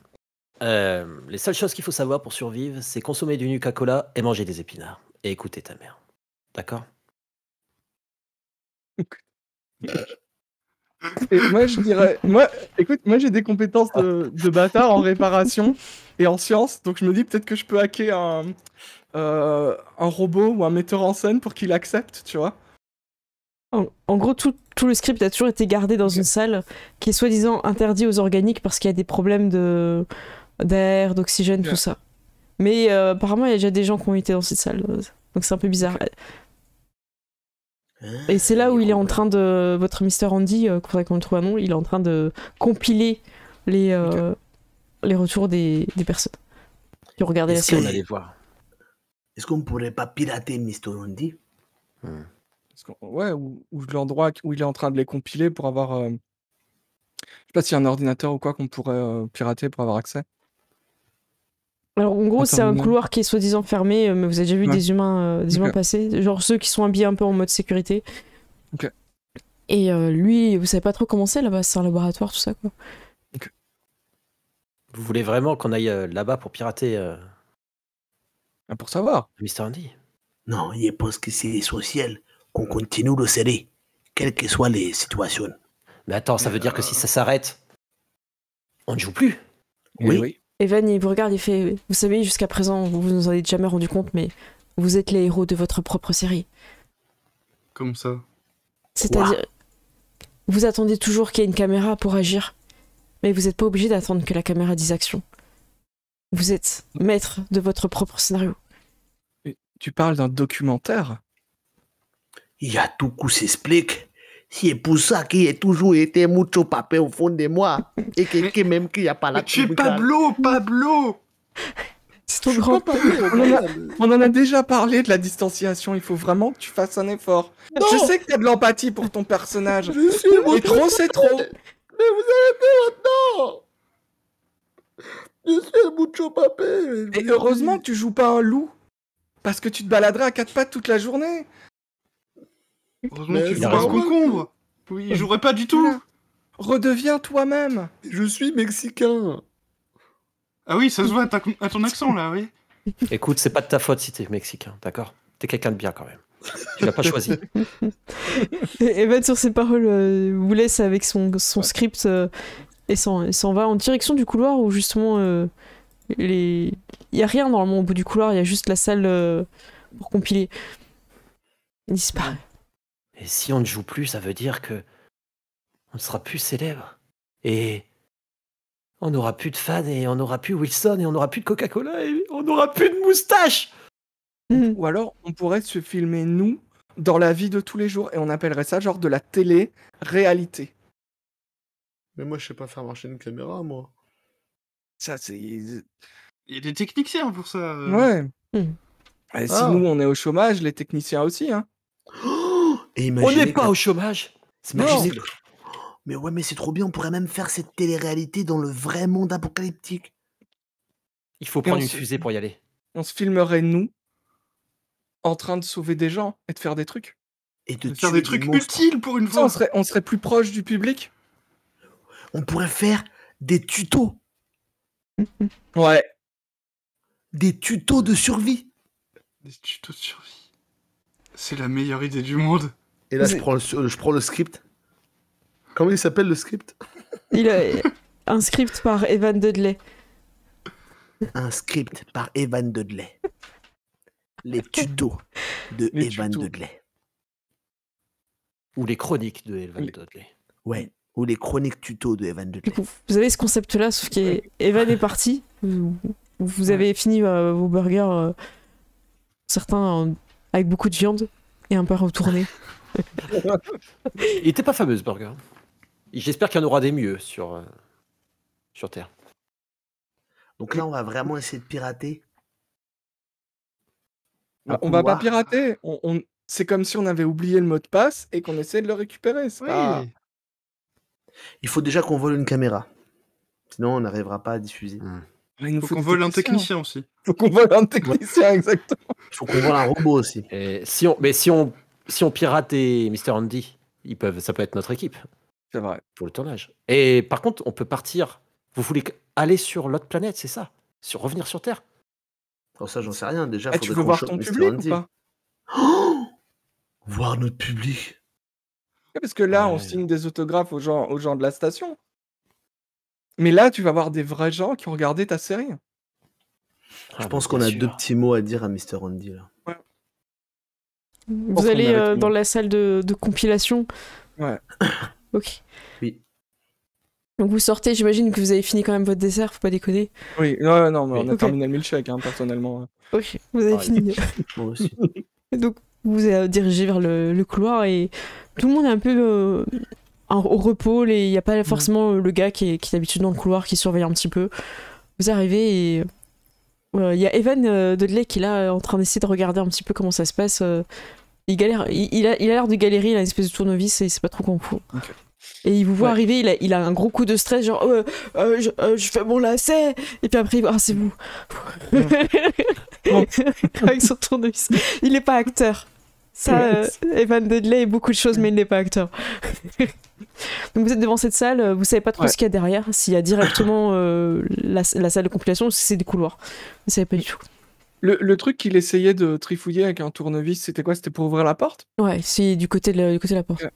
les seules choses qu'il faut savoir pour survivre, c'est consommer du Nuka-Cola et manger des épinards. Et écouter ta mère. D'accord? et moi je dirais, écoute, moi j'ai des compétences de bâtard en réparation et en sciences, donc je me dis peut-être que je peux hacker un robot ou un metteur en scène pour qu'il accepte, tu vois. En gros, tout le script a toujours été gardé dans une salle qui est soi-disant interdit aux organiques parce qu'il y a des problèmes d'air, d'oxygène, tout ça. Mais apparemment, il y a déjà des gens qui ont été dans cette salle. Donc c'est un peu bizarre. Et c'est là où il est en train de... Votre Mr. Andy, qu'il faudrait qu'on le trouve un nom, il est en train de compiler les retours des personnes qui ont regardé la Est-ce qu'on série. allait voir? Est-ce qu'on pourrait pas pirater Mr. Andy? Ouais, ou l'endroit où il est en train de les compiler pour avoir... je sais pas s'il y a un ordinateur ou quoi qu'on pourrait pirater pour avoir accès. Alors en gros, En c'est un terminal. couloir qui est soi-disant fermé, mais vous avez déjà vu Ouais. des humains Ok. passer, genre ceux qui sont habillés un peu en mode sécurité. Ok. Et lui, vous savez pas trop comment c'est là-bas, c'est un laboratoire, tout ça quoi. Vous voulez vraiment qu'on aille là-bas pour pirater Ah, pour savoir. Mr. Andy? Non, je pense que c'est essentiel qu'on continue de serrer, quelles que soient les situations. Mais attends, ça veut dire que si ça s'arrête, on ne joue plus. Oui. Evan, il vous regarde, il fait, vous savez, jusqu'à présent, vous vous en êtes jamais rendu compte, mais vous êtes les héros de votre propre série. Comme ça. C'est-à-dire, vous attendez toujours qu'il y ait une caméra pour agir, mais vous n'êtes pas obligé d'attendre que la caméra dise action. Vous êtes maître de votre propre scénario. Tu parles d'un documentaire? Il y a tout qui s'explique. C'est pour ça qu'il a toujours été mucho papé au fond de moi. Et que même qu'il n'y a pas la Mais tu es truc. Pablo! C'est trop grand. On en a déjà parlé de la distanciation, il faut vraiment que tu fasses un effort. Non. Je sais que tu as de l'empathie pour ton personnage. Je suis Mais trop, c'est trop. Mais vous arrêtez maintenant. Je suis mucho papé. Et heureusement que tu joues pas un loup. Parce que tu te baladerais à quatre pattes toute la journée. Heureusement Mais que tu il joues a pas un raison. concombre! Oui, il jouerait pas du tout! Redeviens toi-même. Je suis mexicain. Ah oui, ça se voit à ton accent là, oui. Écoute, c'est pas de ta faute si t'es mexicain, d'accord? T'es quelqu'un de bien quand même. Tu l'as pas choisi. Et Evan, sur ses paroles, vous laisse avec son script et s'en va en direction du couloir où justement il y a rien normalement au bout du couloir, il y a juste la salle pour compiler. Il disparaît. Et si on ne joue plus, ça veut dire que on ne sera plus célèbre. Et on n'aura plus de fans, et on n'aura plus Wilson, et on n'aura plus de Coca-Cola, et on n'aura plus de moustache. Ou alors, on pourrait se filmer, nous, dans la vie de tous les jours. Et on appellerait ça genre de la télé-réalité. Mais moi, je sais pas faire marcher une caméra, moi. Ça, c'est... Il y a des techniciens pour ça. Ouais. Hmm. Et si Ah. nous, on est au chômage, les techniciens aussi, hein. Et On imaginez n'est pas que- au chômage. Imaginez que- Mais ouais, mais c'est trop bien, on pourrait même faire cette télé-réalité dans le vrai monde apocalyptique. Il faut prendre on une se- fusée pour y aller. on se filmerait nous en train de sauver des gens et de faire des trucs. Et de Faire tuer des trucs monstres. utiles pour une Ça, fois. on serait plus proche du public. On pourrait faire des tutos. Ouais. Des tutos de survie. Des tutos de survie. C'est la meilleure idée du monde. Et là, Vous- je prends le script. Comment il s'appelle le script? Il a un script par Evan Dudley. Un script par Evan Dudley. Les tutos de Les Evan tutos. Dudley. Ou les chroniques de Evan Oui. Dudley. Ouais. Ou les chroniques tutos de Evan Du Dudley. coup, vous avez ce concept-là, sauf qu'Evan est parti. Vous avez fini vos burgers, certains avec beaucoup de viande et un peu retournés. Il était pas fameux ce burger. J'espère qu'il y en aura des mieux sur Terre. Donc là, on va vraiment essayer de pirater. Un On va pas couloir. pirater. C'est comme si on avait oublié le mot de passe et qu'on essayait de le récupérer. C'est pas... Il faut déjà qu'on vole une caméra. Sinon, on n'arrivera pas à diffuser. Il nous Faut qu'on des vole un techniciens. technicien aussi. Faut qu'on vole un technicien, exactement. Il faut qu'on vole un robot aussi. Et si on pirate des Mr. Andy, ça peut être notre équipe C'est vrai. pour le tournage. Et par contre, on peut partir. Vous voulez aller sur l'autre planète, c'est ça? Revenir sur Terre? Alors ça, j'en sais rien. Déjà, Ah, tu faudrait veux qu'on voir chope ton Mr. public Andy. ou pas? Oh, voir notre public. Parce que là, on Ouais. signe des autographes aux gens de la station. Mais là, tu vas voir des vrais gens qui ont regardé ta série. Je pense qu'on a deux petits mots à dire à Mr. Andy là. Vous qu'on allez est avec dans nous. la salle de compilation. Ouais. Ok. Oui. Donc vous sortez, j'imagine que vous avez fini quand même votre dessert, faut pas déconner. Oui, non, mais on a Ok. terminé le milkshake, hein, personnellement. Ok, vous avez Ah, fini. Moi aussi. Donc vous vous dirigez vers le couloir et tout le monde est un peu au repos. Il n'y a pas forcément le gars qui est d'habitude dans le couloir qui surveille un petit peu. Vous arrivez et il y a Evan Dudley qui est là en train d'essayer de regarder un petit peu comment ça se passe. Il galère, il a l'air de galérer, il a une espèce de tournevis et il sait pas trop comment faire. Ok. Et il vous voit Ouais. arriver, il a un gros coup de stress, genre je fais mon lacet, et puis après il voit, ah c'est vous. Avec son tournevis. Il n'est pas acteur. Ça, Evan Dudley est beaucoup de choses, mais il n'est pas acteur. Donc vous êtes devant cette salle, vous savez pas trop Ouais. ce qu'il y a derrière, s'il y a directement la salle de compilation ou si c'est des couloirs. Vous savez pas du tout. Le truc qu'il essayait de trifouiller avec un tournevis, c'était quoi? C'était pour ouvrir la porte? Ouais, c'est du côté de la porte. Ok.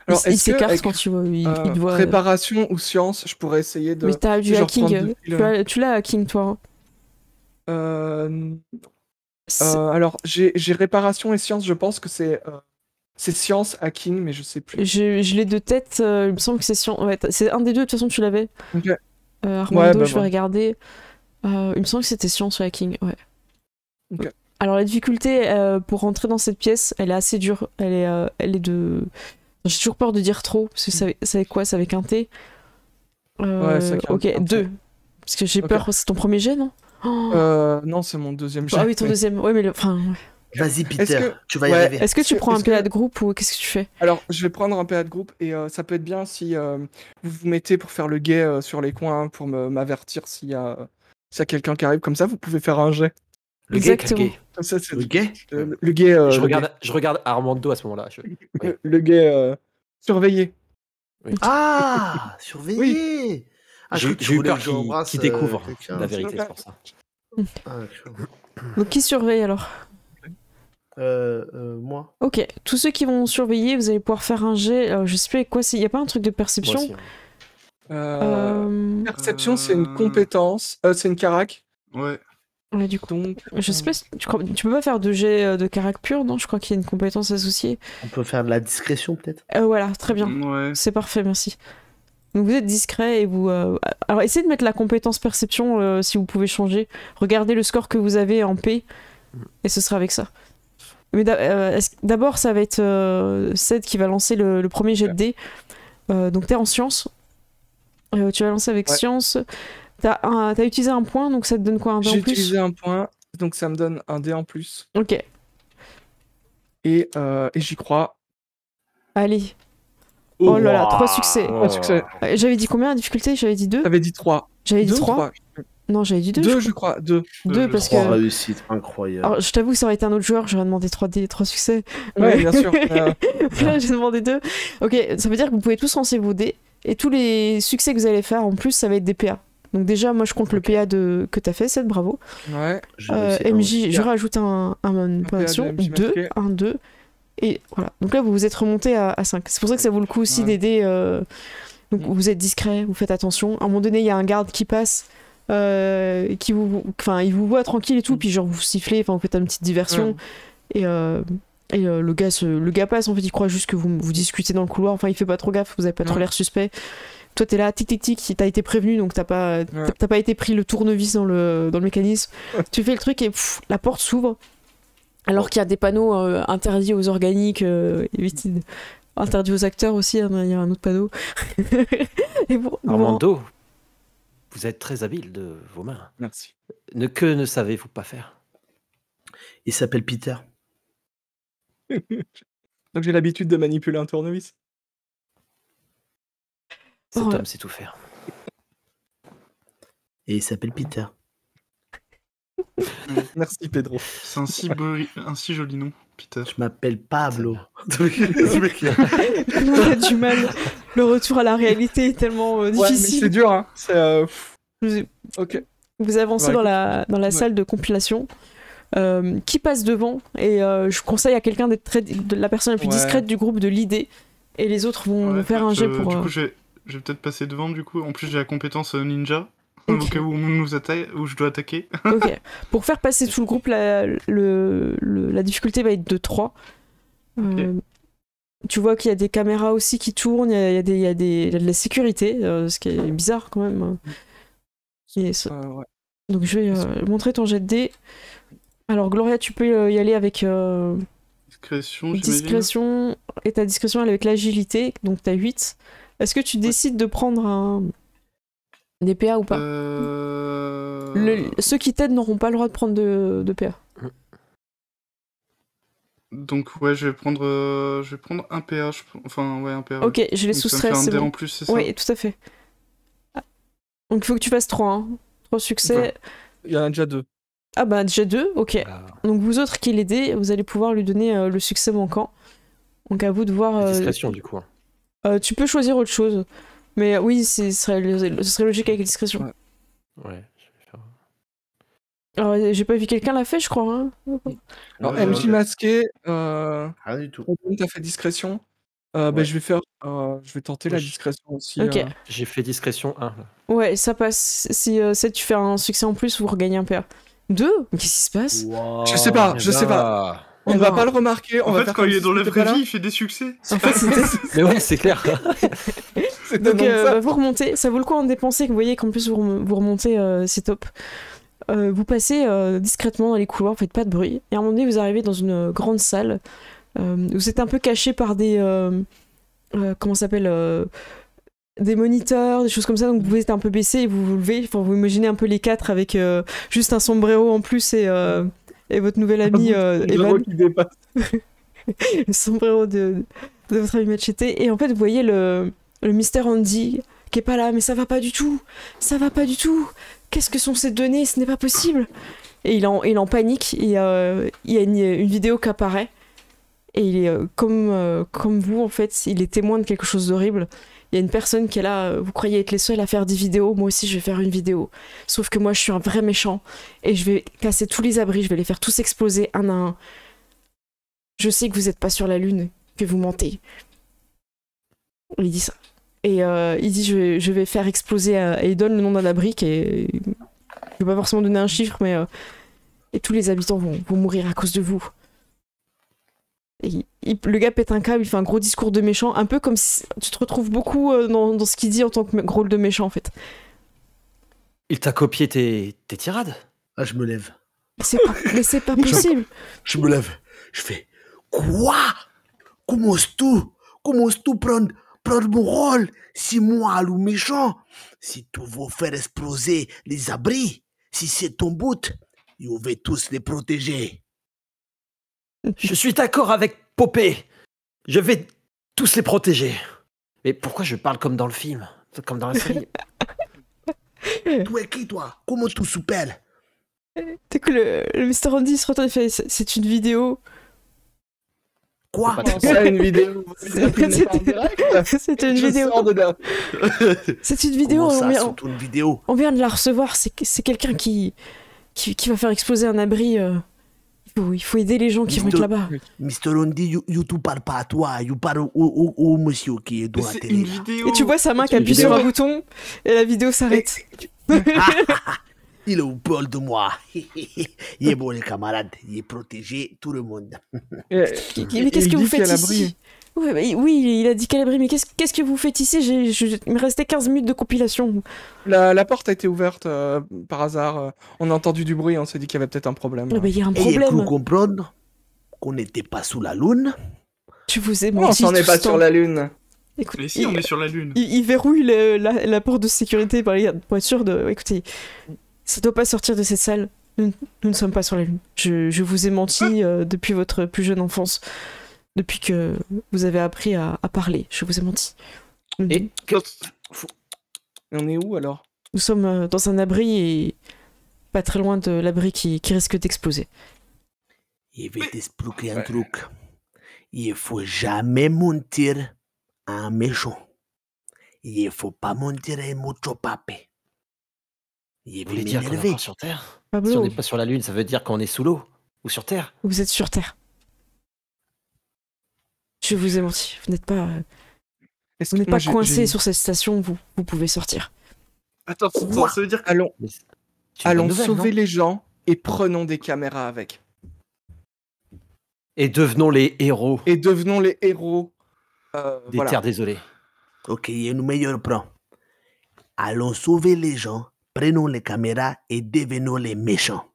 Alors, il est-ce que s'écarte avec, quand tu vois. Il doit. préparation ou science, je pourrais essayer de... Mais t'as du genre hacking. prendre depuis Tu l'as hacking, toi. Alors, j'ai réparation et science, je pense que c'est science, hacking, mais je sais plus. Je l'ai de tête, il me semble que c'est science. Ouais, c'est un des deux, de toute façon, tu l'avais. Ok. Armando, Ouais, bah, je vais voilà. regarder. Il me semble que c'était science ou hacking, ouais. Ok. Alors, la difficulté pour rentrer dans cette pièce, elle est assez dure. Elle est de. J'ai toujours peur de dire trop, parce que c'est avec quoi? C'est avec un T. Ouais, c'est avec un ok, T. 2. Parce que j'ai Ok. peur, c'est ton premier jet, non? Non, c'est mon deuxième jet. Ah oui, ton mais- deuxième. Ouais, mais enfin. Vas-y Peter, que- tu vas y ouais, arriver. Est-ce que tu prends un est-ce PA que- de groupe ou qu'est-ce que tu fais? Alors, je vais prendre un PA de groupe et ça peut être bien si vous vous mettez pour faire le guet sur les coins pour m'avertir s'il y a quelqu'un qui arrive. Comme ça, vous pouvez faire un jet. Le gay, Exactement. quel gay. Comme ça, c'est Le gay le guet. Je regarde Armando à ce moment-là. Le guet surveillé. Ah, surveiller. Ah, je crois que tu J'ai eu voulais peur que qu'il j'embrasse, découvre quelqu'un. la vérité, c'est pour ça. Ah, d'accord. Donc, qui surveille alors? Moi. Ok, tous ceux qui vont surveiller, vous allez pouvoir faire un jet. Je sais plus avec quoi, il n'y a pas un truc de Moi perception? aussi, hein. Perception, c'est une compétence. C'est une carac. Ouais. Ouais, du coup. Donc, Je sais pas, tu peux pas faire de jet de carac pur, non? Je crois qu'il y a une compétence associée. On peut faire de la discrétion peut-être. Voilà, très bien. Ouais. C'est parfait, merci. Donc vous êtes discret et vous... Alors essayez de mettre la compétence perception si vous pouvez changer. Regardez le score que vous avez en P et ce sera avec ça. Mais d'abord ça va être Ced qui va lancer le premier jet de dés. Donc t'es en science. Tu vas lancer avec Ouais. science. T'as utilisé un point, donc ça te donne quoi, un dé j'ai en plus? utilisé un point, donc ça me donne un dé en plus. Ok, Et j'y crois. allez. Oh là là, 3 succès. Un succès. J'avais dit combien la difficulté? J'avais dit 2? T'avais dit 3. J'avais dit 3? Non, j'avais dit 2. 2, je crois. 2. 2 parce 3 que. réussites, incroyable. Alors, je t'avoue que ça aurait été un autre joueur, j'aurais demandé 3 succès. Ouais, bien sûr. Là, j'ai demandé 2. Ok, ça veut dire que vous pouvez tous lancer vos dés. Et tous les succès que vous allez faire, en plus, ça va être des PA. Donc déjà, moi, je compte le PA que t'as fait, Seth, bravo. Ouais. J'ai réussi, MJ, je rajoute un point PA de d'action. MJ 2, masqué. 1, 2. Et voilà. Donc là, vous vous êtes remonté à 5. C'est pour ça que ça vaut le coup aussi Ouais. d'aider. Donc vous êtes discret, vous faites attention. À un moment donné, il y a un garde qui passe. Qui il vous voit tranquille et tout, puis genre vous sifflez, enfin vous faites une petite diversion. Et le gars passe, en fait, il croit juste que vous discutez dans le couloir. Enfin, il fait pas trop gaffe, vous avez pas trop l'air suspect. Toi, t'es là, tic tic tic, t'as été prévenu, donc t'as pas été pris le tournevis dans le mécanisme. Tu fais le truc et la porte s'ouvre. Alors qu'il y a des panneaux interdits aux organiques, interdits aux acteurs aussi, hein, il y a un autre panneau. Et bon, Armando, vous êtes très habile de vos mains. Merci. Que ne savez-vous pas faire? Il s'appelle Peter. Donc j'ai l'habitude de manipuler un tournevis. Cet Oh, homme sait tout faire. Et il s'appelle Peter. Merci Pedro. C'est un si joli nom, Peter. Je m'appelle Pablo. On a du mal. Le retour à la réalité est tellement Ouais, mais difficile. c'est dur, hein. C'est. Vous- Ok. Vous avancez Ouais, dans la ouais. salle de compilation. Qui passe devant et je conseille à quelqu'un d'être de la personne la plus Ouais. discrète du groupe de l'idée et les autres vont faire un jet pour Du coup, je vais peut-être passer devant, du coup. En plus, j'ai la compétence ninja. Ok. Au cas où on nous attaque, où je dois attaquer. Ok. Pour faire passer tout le groupe, la difficulté va être de 3. Tu vois qu'il y a des caméras aussi qui tournent, il y a de la sécurité, ce qui est bizarre quand même. Ouais. Donc je vais montrer ton jet de dés. Alors Gloria, tu peux y aller avec Discrétion, j'imagine. discrétion, et ta discrétion elle est avec l'agilité, donc t'as 8. Est-ce que tu décides de prendre des PA ou pas? Ceux qui t'aident n'auront pas le droit de prendre de PA. Donc ouais, je vais prendre un PA. Enfin ouais, un PA. Ok, je les Donc, ça me soustrais, fait un c'est dé bon. en plus, c'est ça? Oui, tout à fait. Donc il faut que tu fasses 3. Hein. 3 succès. Il y en a déjà 2. Ah bah déjà 2, ok. Donc vous autres qui l'aidez, vous allez pouvoir lui donner le succès manquant. Donc à vous de voir... Discrétion, du coup. tu peux choisir autre chose. Mais oui, ce serait logique avec discrétion. Ouais, je vais faire... Alors j'ai pas vu quelqu'un l'a fait, je crois. Hein. Alors Ouais, MJ ouais. masqué, Rien du tout. t'as fait discrétion. Ouais. Je vais tenter la discrétion aussi. Ok. J'ai fait discrétion 1. Là. Ouais, ça passe. Si tu fais un succès en plus, vous regagnez un PA. 2 ? Qu'est-ce qui se passe ? Wow. Je sais pas, je sais pas. On ne va pas le remarquer. En fait, quand il est dans la vraie vie, il fait des succès. En fait, c'était... Mais ouais, c'est clair. Donc vous remontez, ça vaut le coup en dépenser, vous voyez qu'en plus vous remontez, c'est top. Vous passez discrètement dans les couloirs, faites pas de bruit, et à un moment donné vous arrivez dans une grande salle, vous êtes un peu caché par des... comment ça s'appelle des moniteurs, des choses comme ça, donc vous êtes un peu baissé et vous vous levez, enfin, vous imaginez un peu les quatre avec juste un sombrero en plus et votre nouvel ami Evan. Qui dépasse. Le sombrero de votre ami Machete, et en fait vous voyez le Mr. Andy qui est pas là, mais ça va pas du tout, qu'est-ce que sont ces données, ce n'est pas possible, et il est en panique, et il y a une vidéo qui apparaît, et il est comme vous en fait, il est témoin de quelque chose d'horrible. Il y a une personne qui est là, vous croyez être les seuls à faire des vidéos, moi aussi je vais faire une vidéo, sauf que moi je suis un vrai méchant, et je vais casser tous les abris, je vais les faire tous exploser un à un. Je sais que vous êtes pas sur la lune, que vous mentez. Il dit ça. Et il dit je vais faire exploser... et il donne le nom d'un abri qui est... Je vais pas forcément donner un chiffre, mais... et tous les habitants vont mourir à cause de vous. Et le gars pète un câble, il fait un gros discours de méchant, un peu comme si... Tu te retrouves beaucoup dans ce qu'il dit en tant que rôle de méchant, en fait. Il t'a copié tes tirades? Ah, je me lève. Mais c'est pas possible. Je me lève. Je fais quoi? Commences-tu prendre mon rôle? Si moi, le méchant, si tu veux faire exploser les abris, si c'est ton but, je vais tous les protéger. Je suis d'accord avec Popé. Je vais tous les protéger. Mais pourquoi je parle comme dans le film? Comme dans la série? Tu es qui, toi? Comment tu s'appelles? Dès que le Mr. Andy se retourne et fait c'est une vidéo. Quoi? C'est pas Ça, une vidéo. C'est une vidéo. C'est une vidéo. Comment ça, On c'est une vidéo? vient de la recevoir. C'est quelqu'un qui va faire exploser un abri. Il faut aider les gens qui vont être là-bas. Mr. Andy, tu parles pas à toi, tu parles au monsieur qui est Mais dans la c'est télé. une là. vidéo. Et tu vois sa main qui une appuie vidéo. sur un bouton et la vidéo s'arrête. Il est au bol de moi. Il est bon, les camarades. Il est protégé, tout le monde. Mais qu'est-ce que vous faites ici? Oui, il a dit qu'à l'abri, mais qu'est-ce que vous faites ici? Il me restait 15 minutes de compilation. La porte a été ouverte par hasard. On a entendu du bruit, on s'est dit qu'il y avait peut-être un problème. Il y a un Et il a cru problème. comprendre qu'on n'était pas sous la lune. Je vous ai Non, menti. on s'en est tout pas ce sur temps. la lune. Écoute, Mais si, on est sur la Lune. il verrouille la porte de sécurité pour être sûr de. Écoutez, ça doit pas sortir de cette salle. Nous ne sommes pas sur la Lune. Je vous ai menti depuis votre plus jeune enfance. Depuis que vous avez appris à parler. Je vous ai menti. Et Et on est où alors? Nous sommes dans un abri et pas très loin de l'abri qui risque d'exploser. Je vais t'expliquer un truc. Il faut jamais mentir à un méchant. Il faut pas mentir à mucho papé. Je vous vais voulez dire qu'on est m'énerver. encore sur Terre? Si Pablo, on n'est pas sur la Lune, ça veut dire qu'on est sous l'eau ou sur Terre. vous êtes sur Terre. Je vous ai menti. Vous n'êtes pas, Est-ce vous que- n'êtes moi, pas coincé sur cette station. Vous pouvez sortir. Attends, ça veut dire que... Allons, Mais c'est une bonne nouvelle, sauver non les gens et prenons des caméras avec. Et devenons les héros Et devenons les héros. des Voilà. terres désolées. Ok, il y a un meilleur plan. Allons sauver les gens, prenons les caméras et devenons les méchants.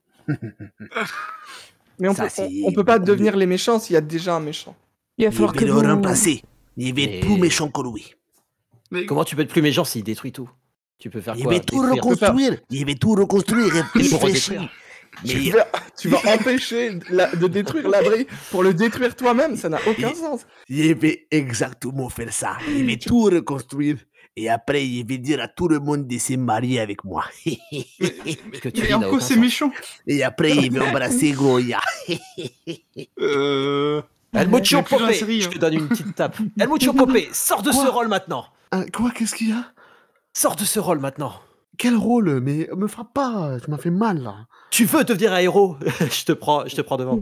Mais Ça, c'est- on peut pas devenir les méchants s'il y a déjà un méchant. Il va Je falloir vais que le vous. remplacer. Il va être Mais- plus méchant que lui. Mais Comment tu peux être plus méchant s'il détruit tout? Tu peux faire Il quoi? va tout Détruire- reconstruire. Il va tout reconstruire. Pour Réfléchis. redétruire. Mais Tu vas empêcher de détruire l'abri pour le détruire toi-même, ça n'a aucun sens. je vais exactement faire ça. Il va tout reconstruire. Et après, il va dire à tout le monde de se marier avec moi. Ce que tu mais dis en n'a quoi aucun c'est sens. méchant? Et après, il va embrasser Gloria. El Mucho Mais plus dans la Popé, série, je hein. te donne une petite tape. El Mucho Popé, sors de ce rôle maintenant. Quoi? Qu'est-ce qu'il y a? Sors de ce rôle maintenant. Quel rôle? Mais me frappe pas. Tu m'as fait mal, là. Tu veux devenir un héros? je te prends devant.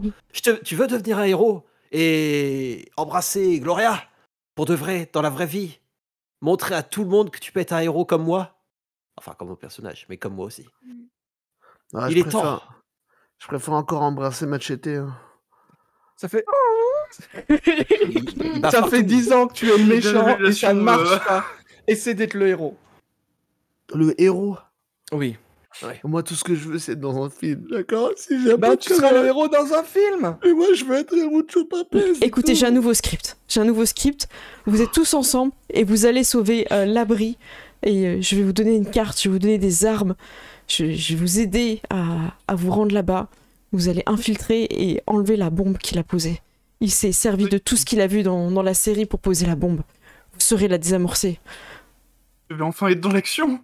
Tu veux devenir un héros et embrasser Gloria pour de vrai, dans la vraie vie. Montrer à tout le monde que tu peux être un héros comme moi. Enfin, comme mon personnage, mais comme moi aussi. Ah, Il est temps. Je préfère encore embrasser Machete. Hein. Ça fait, Il bat ça partout. fait 10 ans que tu es le méchant et ça ne Révélation, marche pas. Essaie d'être le héros. Le héros. Oui. Moi, tout ce que je veux, c'est être dans un film. D'accord? Si j'ai Bah, tu seras le héros dans un film. Et moi, je veux être Mucho Papé. Écoutez, j'ai un nouveau script. Vous êtes tous ensemble et vous allez sauver l'abri. Et je vais vous donner une carte, je vais vous donner des armes. Je vais vous aider à vous rendre là-bas. Vous allez infiltrer et enlever la bombe qu'il a posée. Il s'est servi de tout ce qu'il a vu dans la série pour poser la bombe. Vous saurez la désamorcer. Je vais enfin être dans l'action.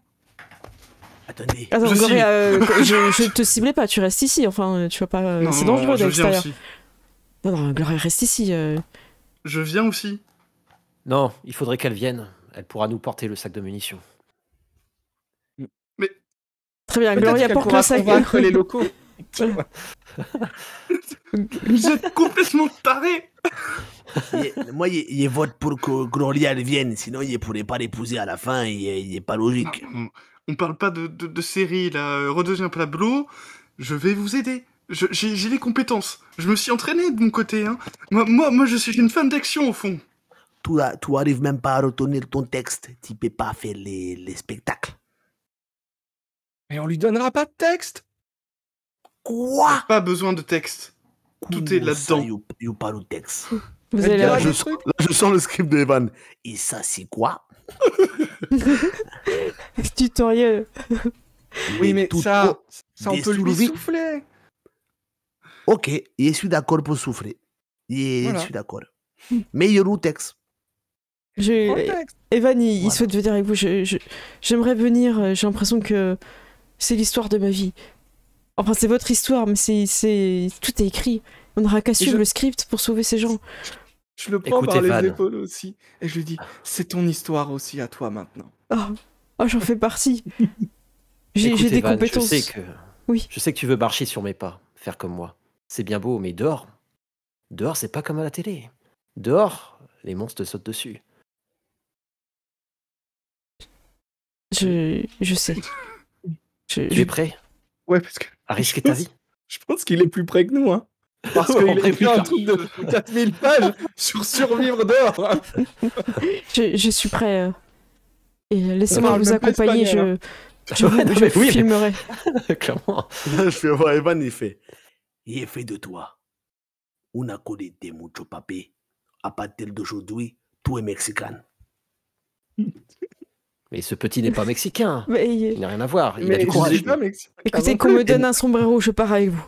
Attendez. Attends, Je Gloria, je te ciblais pas, tu restes ici. Enfin, tu vas pas. Non, C'est non, dangereux je d'être viens l'extérieur. aussi. Non, Gloria, reste ici. Je viens aussi. Non, il faudrait qu'elle vienne. Elle pourra nous porter le sac de munitions. Très bien, Peut-être Gloria qu'elle porte pourra le sac. convaincre les locaux. Vous êtes complètement tarés. Moi, il vote pour que Gloria elle vienne. Sinon, il ne pourrait pas l'épouser à la fin. Il n'est pas logique. On parle pas de série, là. Redeviens Pablo. Je vais vous aider. J'ai les compétences. Je me suis entraîné de mon côté. Hein. Moi, je suis une fan d'action, au fond. Tu n'arrives même pas à retenir ton texte. Tu ne peux pas faire les spectacles. Mais on lui donnera pas de texte. Quoi? Pas besoin de texte. Tout est là-dedans. Il parle de texte. Vous Elle allez dira la- des trucs. Là, je sens le script de Evan. Et ça, c'est quoi? tutoriel. Oui, mais tout ça on des peut lui souris. souffler. Ok, je suis d'accord pour souffrir. Je Voilà. suis d'accord. Mais il y a le texte. Contexte. Evan, il Voilà. souhaite venir avec vous. J'aimerais venir. J'ai l'impression que c'est l'histoire de ma vie. Enfin, c'est votre histoire, mais tout est écrit. On n'aura qu'à suivre le script pour sauver ces gens. Je le prends Écoute, par les Evan. épaules aussi. Et je lui dis, c'est ton histoire aussi à toi maintenant. Oh, j'en fais partie. J'ai Écoute, des Evan, compétences. Je sais que... Oui. Je sais que tu veux marcher sur mes pas, faire comme moi. C'est bien beau, mais dehors, c'est pas comme à la télé. Dehors, les monstres te sautent dessus. Je sais. Tu es prêt Ouais, parce que à risquer ta vie? je pense qu'il est plus près que nous, hein. Parce On qu'il a aurait pu écrit un faire- truc de 4000 pages sur survivre dehors. Hein. Je suis prêt. Et laissez-moi parle vous même pas accompagner. espagnol, Je Ouais, non, mais vous oui, mais- filmerai. Clairement. Là, je fais voir Evan, il fait. Il est fait de toi. Una colite mucho papi. À partir d'aujourd'hui, tu es mexicain. Mais ce petit n'est pas mexicain. Mais, Il n'a rien à voir. Il a Mais du je courage. dis pas, mais écoutez, avant qu'on que- me donne un sombrero, je pars avec vous.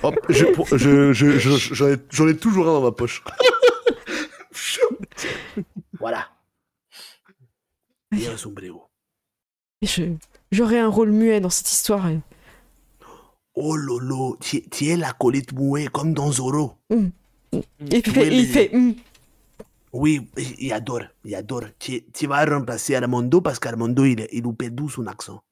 Hop, j'en ai toujours un dans ma poche. Voilà. Et un sombrero. Et j'aurai un rôle muet dans cette histoire. Oh lolo, tu es la colite mouée comme dans Zorro. Et il Tu fait, es il fait Oui, il adore, il adore. Tu vas remplacer Armando parce qu'Armando, il perd son accent.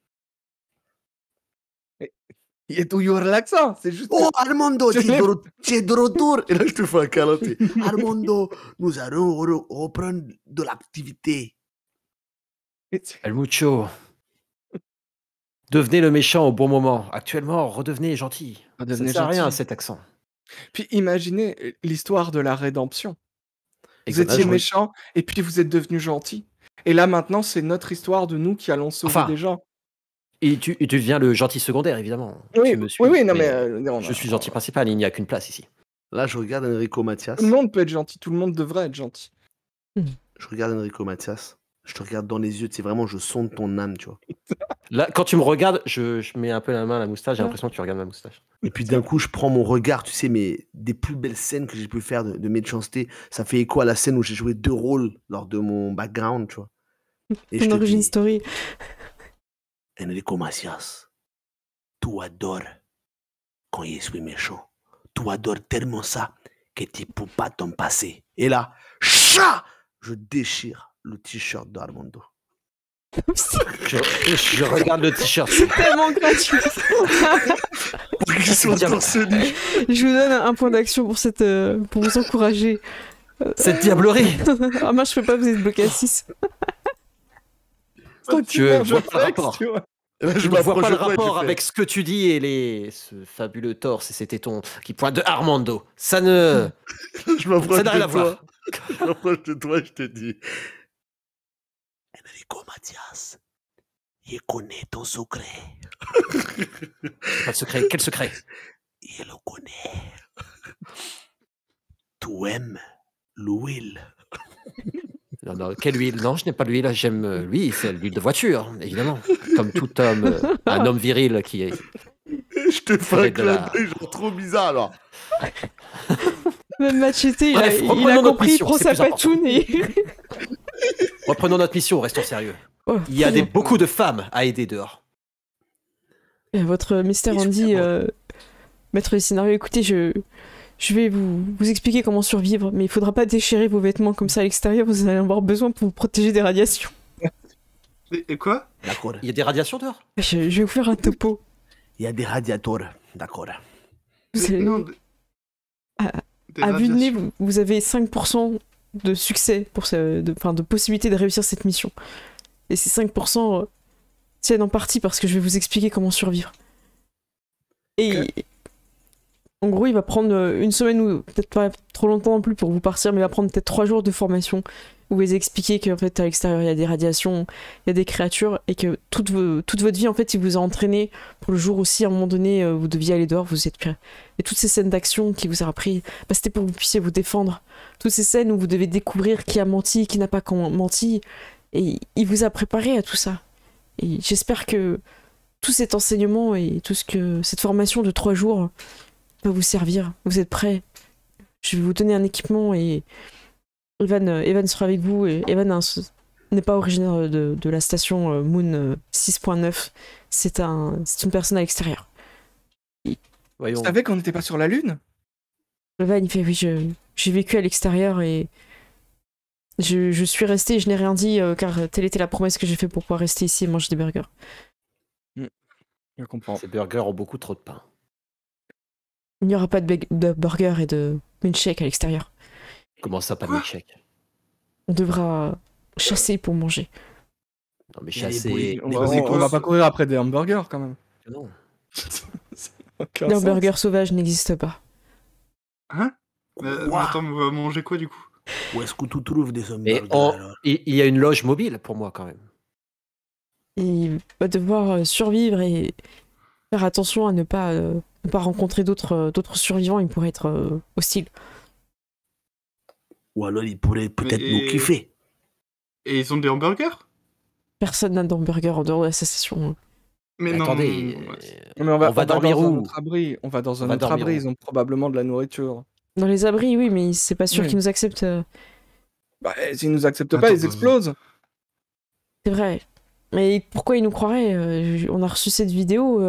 Il est toujours l'accent, c'est juste. Oh, Armando, Je l'ai- tu es de retour. Et là, je te fais un câlin. Armando, nous allons reprendre de l'activité. El Mucho. Devenez le méchant au bon moment. Actuellement, redevenez gentil. Redevenez Ça sert à rien gentil. cet accent. Puis imaginez l'histoire de la rédemption. Vous Exactement. étiez méchant et puis vous êtes devenu gentil. Et là maintenant, c'est notre histoire de nous qui allons sauver Enfin, des gens. Et tu deviens le gentil secondaire, évidemment. Oui, Tu me suis, oui, non, mais on je a- suis gentil principal, il n'y a qu'une place ici. Là, je regarde Enrico Mathias. Tout le monde peut être gentil, tout le monde devrait être gentil. Je regarde Enrico Mathias. Je te regarde dans les yeux. C'est vraiment, je sonde ton âme, tu vois. Là, quand tu me regardes, je mets un peu la main à la moustache, j'ai l'impression que tu regardes ma moustache. Et puis d'un coup, je prends mon regard, tu sais, mais des plus belles scènes que j'ai pu faire de méchanceté. Ça fait écho à la scène où j'ai joué 2 rôles lors de mon background, tu vois. Et je une te origin dis, story. Enrico Macias, tu adores quand je suis méchant. Tu adores tellement ça que tu peux pas t'en passer. Et là, chat, je déchire le t-shirt d'Armando. Je regarde le t-shirt. C'est tellement gratuit. Pour qu'il soit torse nu. Je vous donne un point d'action pour vous encourager. Cette diablerie. Ah, moi, je peux pas, vous êtes bloqué à 6. Je vois pas le rapport. tu vois. Et là, Je ne vois m'approche pas le de toi et je rapport fais, avec ce que tu dis et ce fabuleux torse et ces tétons qui pointent de Armando. Ça ne... Je m'approche Ça n'a rien à de voir. toi. Je m'approche de toi et je te dis, Enrico Mathias, je connais ton secret. Pas de secret. Quel secret? Je le connais. Tu aimes l'huile. Non, non, quelle huile? Non, je n'ai pas d'huile. J'aime l'huile, c'est l'huile de voiture, évidemment. Comme tout homme, un homme viril qui est... Je te fais un Ferait de clin la- d'œil, genre trop bizarre alors. Même Machete, il Bref, a reprenons notre compris, il mission, prend c'est sa plus important. patoune et... Reprenons notre mission, restons sérieux. Oh, Il y a très bien. beaucoup de femmes à aider dehors. Votre Mr. Andy, maître des scénarios, écoutez, je vais vous expliquer comment survivre, mais il faudra pas déchirer vos vêtements comme ça à l'extérieur, vous allez en avoir besoin pour vous protéger des radiations. Et quoi? D'accord. Il y a des radiations dehors? Je vais vous faire un topo. Il y a des radiateurs. D'accord. Vous allez- Non, des À vue de nez, radiations. vous avez 5% de succès, de possibilité de réussir cette mission. Et ces 5% tiennent en partie parce que je vais vous expliquer comment survivre. Et en gros, il va prendre une semaine ou peut-être pas trop longtemps non plus pour vous partir, mais il va prendre peut-être 3 jours de formation où vous les expliquer qu'en fait à l'extérieur il y a des radiations, il y a des créatures et que toute votre vie en fait il vous a entraîné pour le jour aussi à un moment donné vous deviez aller dehors, vous êtes prêts. Et toutes ces scènes d'action qui vous a appris, bah, c'était pour que vous puissiez vous défendre. Toutes ces scènes où vous devez découvrir qui a menti, qui n'a pas menti, et il vous a préparé à tout ça. Et j'espère que tout cet enseignement et tout cette formation de 3 jours va vous servir. Vous êtes prêts? Je vais vous donner un équipement et Evan sera avec vous. Et Evan n'est pas originaire de la station Moon 6.9. C'est une personne à l'extérieur. Voyons. Tu savais qu'on n'était pas sur la Lune? Evan, il fait oui, j'ai vécu à l'extérieur et je suis resté et je n'ai rien dit car telle était la promesse que j'ai faite pour pouvoir rester ici et manger des burgers. Je comprends. Ces burgers ont beaucoup trop de pain. Il n'y aura pas de burgers et de milkshake à l'extérieur. Comment ça, pas de Quoi milkshake? On devra chasser pour manger. Non, mais Il y a des chasser. bruits. On va pas courir après des hamburgers quand même. Non. Aucun Les sens. burgers sauvages n'existent pas. Hein Ouah. Attends, on va manger quoi du coup? Où est-ce que tu trouves des Mais hamburgers alors? il y a une loge mobile pour moi quand même. Il va devoir survivre et faire attention à ne pas rencontrer d'autres survivants. Il pourrait être hostile. Ou alors ils pourraient peut-être Mais- nous kiffer. Et ils ont des hamburgers? Personne n'a d'hamburger en dehors de la station. Mais Mais non. attendez, Mais on va dormir dans un où? autre abri. On va dans On un va autre dormir abri. où? Ils ont probablement de la nourriture. Dans les abris, oui, mais c'est pas sûr Oui. qu'ils nous acceptent. Bah, s'ils nous acceptent pas, Attends, ils explosent. C'est vrai. Mais pourquoi ils nous croiraient on a reçu cette vidéo.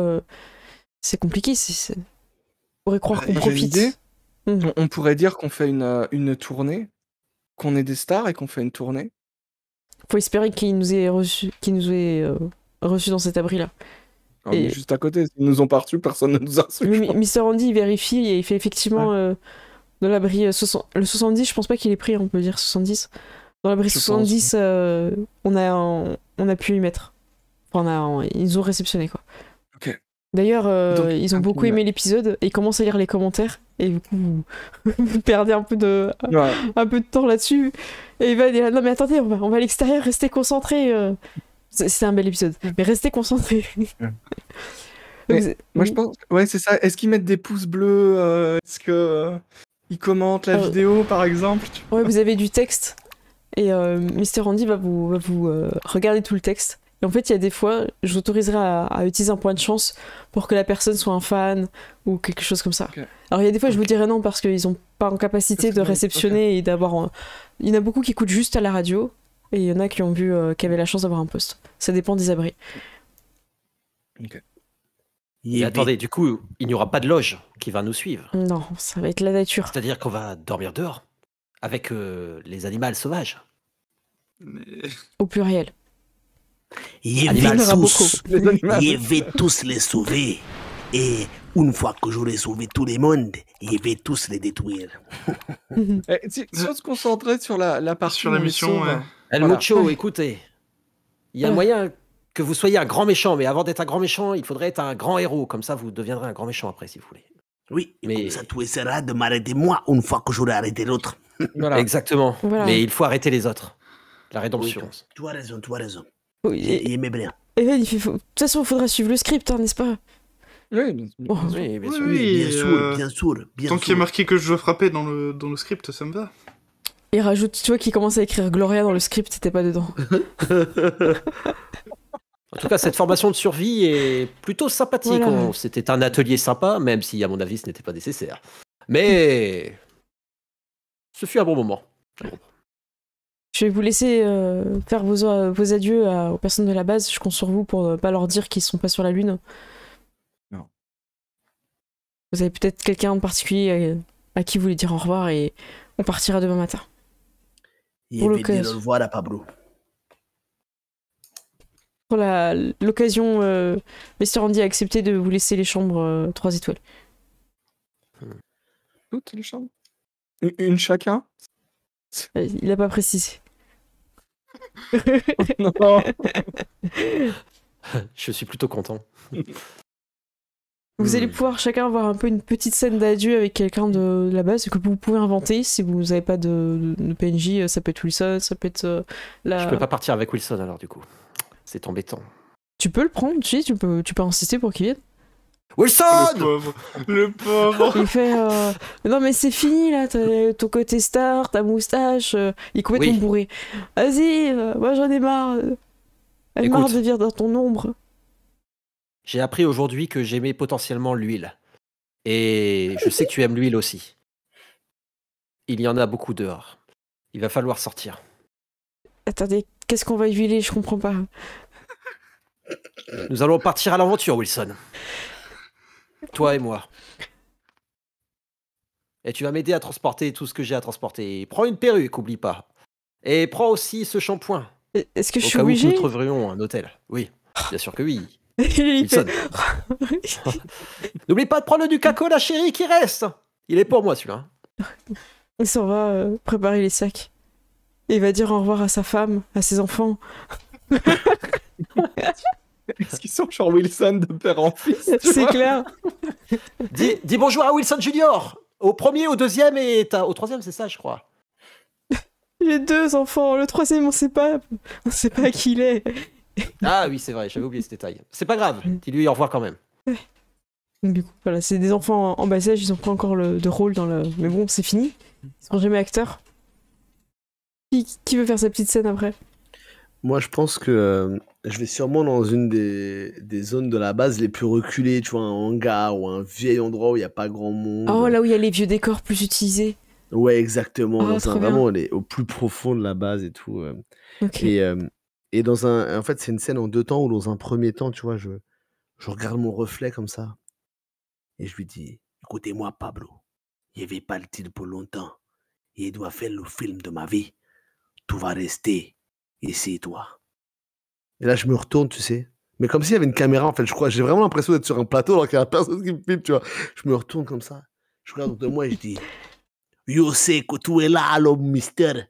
C'est compliqué. On pourrait croire qu'on J'ai une profite. idée. Hmm. On pourrait dire qu'on fait une tournée, qu'on est des stars et qu'on fait une tournée. Faut espérer qu'ils nous aient reçus dans cet abri-là. On est juste à côté. S'ils nous ont pas reçus, personne ne nous a reçus. Mais Mr. Andy, il vérifie et il fait effectivement dans l'abri le 70, je pense pas qu'il est pris, on peut dire 70. Dans l'abri Je 70, on a pu y mettre. Enfin, ils nous ont réceptionné, quoi. Ok. D'ailleurs, Donc, ils ont un beaucoup film. aimé l'épisode et ils commencent à lire les commentaires. Et du coup, vous perdez un peu de temps là-dessus. Et Evan est là, non mais attendez, on va à l'extérieur, restez concentrés. C'était un bel épisode, mais restez concentrés. Mais moi, je pense. Ouais, c'est ça. Est-ce qu'ils mettent des pouces bleus? Est-ce que ils commentent la vidéo, par exemple? Ouais, vous avez du texte. Et Mr. Andy va vous regarder tout le texte. Et en fait, il y a des fois, je vous autoriserai à utiliser un point de chance pour que la personne soit un fan ou quelque chose comme ça. Ok. Alors, il y a des fois, je vous dirais non parce qu'ils n'ont pas en capacité de Ok. réceptionner et d'avoir. Il y en a beaucoup qui écoutent juste à la radio et il y en a qui ont vu qui avaient la chance d'avoir un poste. Ça dépend des abris. Et attendez, du coup, il n'y aura pas de loge qui va nous suivre. Non, ça va être la nature. C'est-à-dire qu'on va dormir dehors avec les animaux sauvages. Mais... Au pluriel. Je Animal. vais Il y en aura tous, Les animaux. je vais tous les sauver. Et une fois que j'aurai sauvé tout le monde, je vais tous les détruire. Si on se concentrait sur la partie Sur la où on les mission, sauve. ouais. El Voilà. Mucho, écoutez, il y a moyen que vous soyez un grand méchant, mais avant d'être un grand méchant, il faudrait être un grand héros. Comme ça, vous deviendrez un grand méchant après, si vous voulez. Oui, et Mais- comme ça tu essaieras de m'arrêter moi une fois que j'aurai arrêté l'autre. Voilà. Exactement. Voilà. Mais il faut arrêter les autres. La rédemption. Tu as raison, tu as raison. Oui, Il aimait bien. Evan, il fait. De toute façon, il faudra suivre le script, hein, n'est-ce pas? Oui, bien sûr. Oh, Oui, bien Oui, sûr. oui. Bien sûr, bien sûr, bien Tant qu'il y a sûr. marqué que je dois frapper dans le script, ça me va. Il rajoute, tu vois, qu'il commence à écrire Gloria dans le script, c'était pas dedans. En tout cas, cette formation de survie est plutôt sympathique. Voilà. C'était un atelier sympa, même si, à mon avis, ce n'était pas nécessaire. Mais ce fut un bon moment. Je vais vous laisser faire vos adieux aux personnes de la base. Je compte sur vous pour ne pas leur dire qu'ils sont pas sur la Lune. Non. Vous avez peut-être quelqu'un en particulier à qui vous voulez dire au revoir et on partira demain matin. Je Pour vais dire l'occasion. au revoir à Pablo. Pour l'occasion, Mr. Andy a accepté de vous laisser les chambres 3 étoiles. Toutes les chambres. Une chacun. Il n'a pas précisé. Non. Je suis plutôt content. Vous allez pouvoir chacun avoir un peu une petite scène d'adieu avec quelqu'un de la base que vous pouvez inventer si vous n'avez pas de PNJ. Ça peut être Wilson, ça peut être Je peux pas partir avec Wilson alors du coup. C'est embêtant. Tu peux le prendre, tu peux insister pour qu'il vienne. Wilson! Le pauvre. Le pauvre. Il fait non mais c'est fini là, t'as ton côté star, ta moustache, il est complètement Oui. bourré. Vas-y, moi j'en ai marre. Elle marre Écoute. de vivre dans ton ombre. J'ai appris aujourd'hui que j'aimais potentiellement l'huile. Et je sais que tu aimes l'huile aussi. Il y en a beaucoup dehors. Il va falloir sortir. Attendez, qu'est-ce qu'on va huiler? Je comprends pas. Nous allons partir à l'aventure, Wilson. Toi et moi. Et tu vas m'aider à transporter tout ce que j'ai à transporter. Prends une perruque, oublie pas. Et prends aussi ce shampoing. Est-ce que je Au suis cas où obligée? nous trouverions un hôtel. Oui, bien sûr que oui. Il fait- Wilson. N'oublie pas de prendre le Nuka-Cola, chérie, qui reste. Il est pour moi, celui-là. Il s'en va préparer les sacs. Et il va dire au revoir à sa femme, à ses enfants. Est-ce qu'ils sont genre Wilson de père en fils tu C'est vois clair. Dis bonjour à Wilson Junior. Au premier, au deuxième et au troisième, c'est ça, je crois. J'ai 2 enfants. Le troisième, on sait pas qui il est. Ah oui, c'est vrai, j'avais oublié ce détail. C'est pas grave, dis-lui au revoir quand même. Du coup, voilà, c'est des enfants en bas âge, ils ont pas encore de rôle dans le... Mais bon, c'est fini. Ils seront jamais acteurs. Qui veut faire sa petite scène après? Moi, je pense que je vais sûrement dans une des zones de la base les plus reculées, tu vois, un hangar ou un vieil endroit où il n'y a pas grand monde. Oh, là où il y a les vieux décors plus utilisés. Ouais, exactement. Oh, trop bien. Vraiment au plus profond de la base et tout. Ok. Et dans un... En fait, c'est une scène en 2 temps où dans un premier temps, tu vois, je regarde mon reflet comme ça. Et je lui dis, écoutez-moi, Pablo, je vais partir pour longtemps. Et je dois faire le film de ma vie. Tout va rester ici, toi. Et là, je me retourne, tu sais. Mais comme s'il y avait une caméra, en fait, je crois. J'ai vraiment l'impression d'être sur un plateau alors qu'il n'y a personne qui me filme, tu vois. Je me retourne comme ça. Je regarde autour de moi et je dis, yo sais que tu es là, l'homme mystère.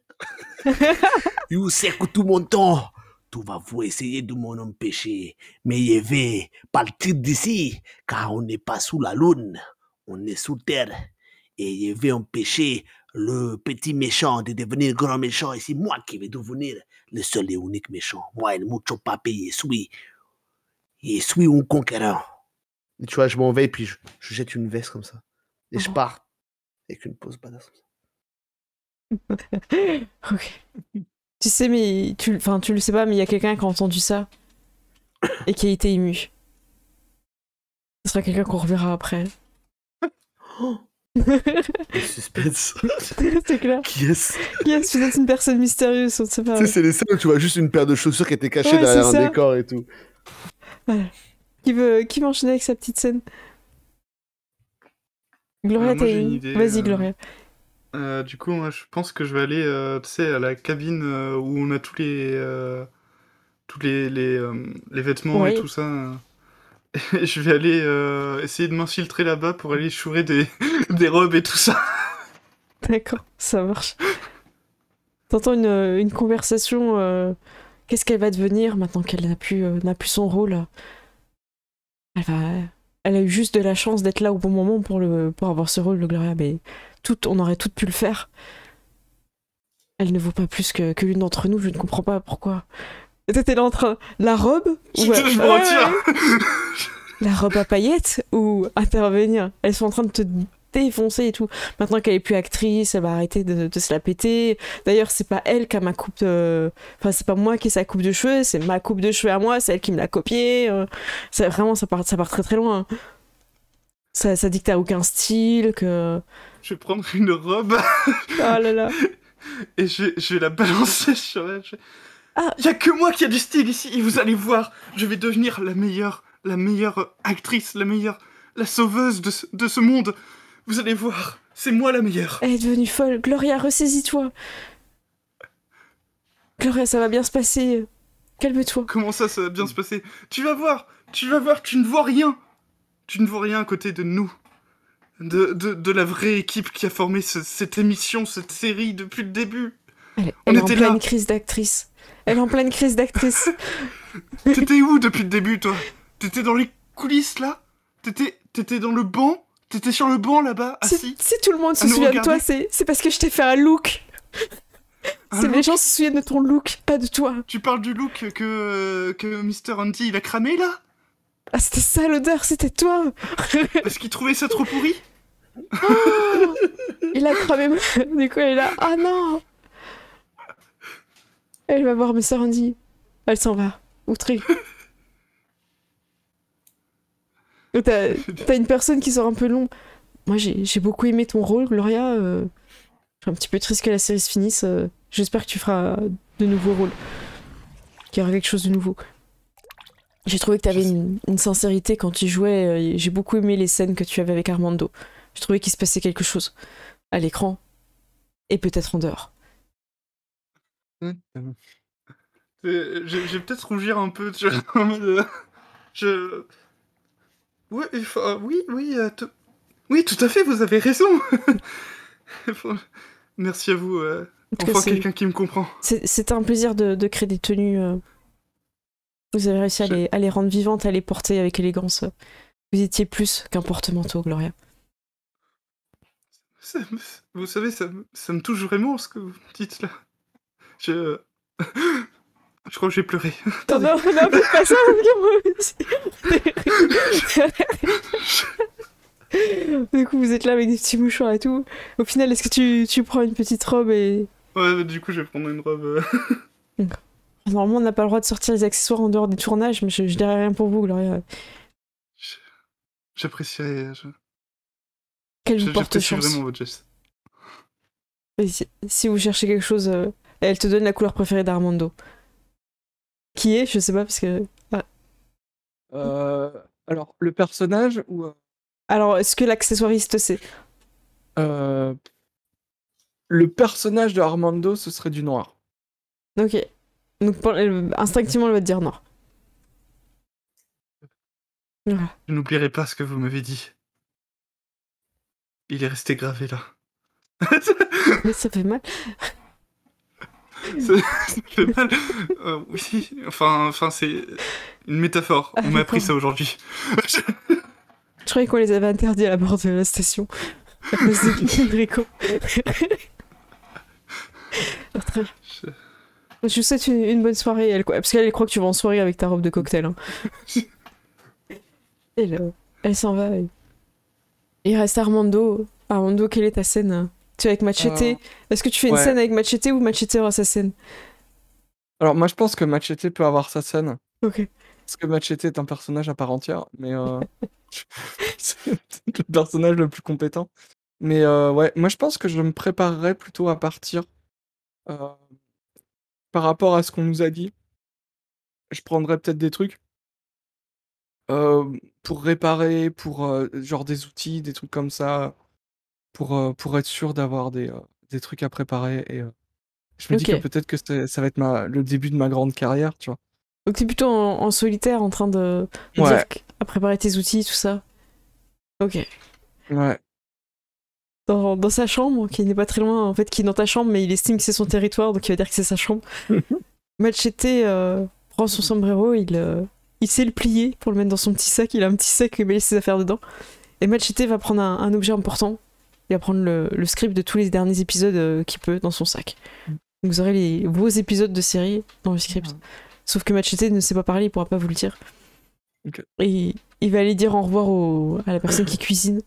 Yo sais que tout mon temps, tu vas vous essayer de m'en empêcher. Mais je vais partir d'ici, car on n'est pas sous la lune, on est sous terre. Et je vais empêcher le petit méchant de devenir grand méchant. Et c'est moi qui vais devenir le seul et unique méchant. Moi, el mucho papi, je suis un conquérant. Et tu vois, je m'en vais et puis je jette une veste comme ça. Et je pars avec une pause badass. Ok. Tu sais, mais tu le sais pas, mais il y a quelqu'un qui a entendu ça et qui a été ému. Ce sera quelqu'un qu'on reverra après. Le suspense. C'est clair. Qui est-ce? Yes, vous êtes une personne mystérieuse, on ne sait pas. Tu sais, c'est les scènes où tu vois juste une paire de chaussures qui était cachée Ouais, derrière c'est un ça. décor et tout. Voilà. Qui veut enchaîner avec sa petite scène? Gloria, moi, j'ai t'as une idée, Vas-y, Gloria. Du coup, moi, je pense que je vais aller, tu sais, à la cabine où on a tous les vêtements Ouais. et tout ça. Et je vais aller essayer de m'infiltrer là-bas pour aller chourer des robes et tout ça. D'accord, ça marche. T'entends une conversation. Qu'est-ce qu'elle va devenir maintenant qu'elle n'a plus son rôle? Elle a eu juste de la chance d'être là au bon moment pour avoir ce rôle de Gloria, mais on aurait toutes pu le faire. Elle ne vaut pas plus que l'une d'entre nous, je ne comprends pas pourquoi. Et toi, t'es là en train... La robe? Je me retire. La robe à paillettes ou intervenir? Elles sont en train de te défoncer et tout. Maintenant qu'elle est plus actrice, elle va arrêter de se la péter. D'ailleurs, c'est pas elle qui a ma coupe de... Enfin, c'est pas moi qui ai sa coupe de cheveux, c'est ma coupe de cheveux à moi, c'est elle qui me l'a copiée. Vraiment, ça part très très loin. Ça dit que t'as aucun style, que... Je vais prendre une robe Oh là là. et je vais la balancer sur elle. Ah. Y a que moi qui a du style ici, et vous allez voir, je vais devenir la meilleure actrice, la sauveuse de ce monde. Vous allez voir, c'est moi la meilleure. Elle est devenue folle. Gloria, ressaisis-toi. Gloria, ça va bien se passer. Calme-toi. Comment ça va bien se passer? Tu vas voir, tu ne vois rien. Tu ne vois rien à côté de nous. De la vraie équipe qui a formé cette émission, cette série depuis le début. Elle est en pleine crise d'actrice. Elle est en pleine crise d'actrice. T'étais où depuis le début, toi? T'étais dans les coulisses, là? T'étais dans le banc? T'étais sur le banc, là-bas, assis? Si tout le monde se à nous souvient de toi, regarder c'est parce que je t'ai fait un look. Les look gens se souviennent de ton look, pas de toi. Tu parles du look que Mr. Andy, il a cramé, là? Ah, c'était ça l'odeur, c'était toi. Parce qu'il trouvait ça trop pourri? Oh, il a cramé. Du coup, elle est là. Ah non. Elle va voir Mr. Andy. Elle s'en va. Outrée. T'as une personne qui sort un peu long. Moi, j'ai beaucoup aimé ton rôle, Gloria. Je suis un petit peu triste que la série se finisse. J'espère que tu feras de nouveaux rôles. Qu'il y aura quelque chose de nouveau. J'ai trouvé que tu avais une sincérité quand tu jouais. J'ai beaucoup aimé les scènes que tu avais avec Armando. Je trouvais qu'il se passait quelque chose à l'écran et peut-être en dehors. Je vais peut-être rougir un peu. En mode, Ouais, oui, tout à fait, vous avez raison. Merci à vous. En tout cas, Enfin, quelqu'un qui me comprend. C'était un plaisir de créer des tenues. Vous avez réussi à les rendre vivantes, à les porter avec élégance. Vous étiez plus qu'un porte-manteau, Gloria. Vous savez, ça me touche vraiment ce que vous dites là. Je crois que j'ai pleuré. Non, faites pas ça, Du coup, vous êtes là avec des petits mouchoirs et tout. Au final, est-ce que tu prends une petite robe et... Ouais, du coup, je vais prendre une robe. Normalement, on n'a pas le droit de sortir les accessoires en dehors des tournages, mais je dirais rien pour vous, Gloria. J'apprécierais. Qu'elle vous porte J'apprécie chance. vraiment votre geste. Et si vous cherchez quelque chose, elle te donne la couleur préférée d'Armando. Qui est? Je sais pas, parce que... Alors, le personnage ou... Alors, est-ce que l'accessoiriste sait? Le personnage de Armando, ce serait du noir. Ok. Donc, instinctivement, elle va te dire noir. Voilà. Je n'oublierai pas ce que vous m'avez dit. Il est resté gravé là. Mais ça fait mal. Ça fait mal. Oui, enfin, c'est une métaphore. On m'a appris ça aujourd'hui. Je croyais qu'on les avait interdits à la porte de la station. À cause de Rico. Je vous souhaite une bonne soirée. Parce qu'elle croit que tu vas en soirée avec ta robe de cocktail. Hein. Et là, elle s'en va. Il reste Armando. Armando, quelle est ta scène? Tu es avec Machete. Est-ce que tu fais une scène avec Machete ou Machete aura sa scène? Alors, moi, je pense que Machete peut avoir sa scène. Ok. Parce que Machete est un personnage à part entière, mais c'est le personnage le plus compétent. Mais ouais, moi je pense que je me préparerais plutôt à partir par rapport à ce qu'on nous a dit. Je prendrais peut-être des trucs pour réparer, pour genre des outils, des trucs comme ça, pour être sûr d'avoir des trucs à préparer. Et je me dis que peut-être que ça va être le début de ma grande carrière, tu vois. Donc t'es plutôt en solitaire en train de dire à préparer tes outils, tout ça. Ok. Ouais. Dans sa chambre, qui n'est pas très loin, en fait, qui est dans ta chambre, mais il estime que c'est son territoire, donc il va dire que c'est sa chambre. Machete prend son sombrero, il sait le plier pour le mettre dans son petit sac, il a un petit sac, il met ses affaires dedans. Et Machete va prendre un objet important, il va prendre le script de tous les derniers épisodes qu'il peut dans son sac. Donc vous aurez vos épisodes de série dans le script. Sauf que Machete ne sait pas parler, il pourra pas vous le dire. Okay. Et il va aller dire au revoir à la personne qui cuisine.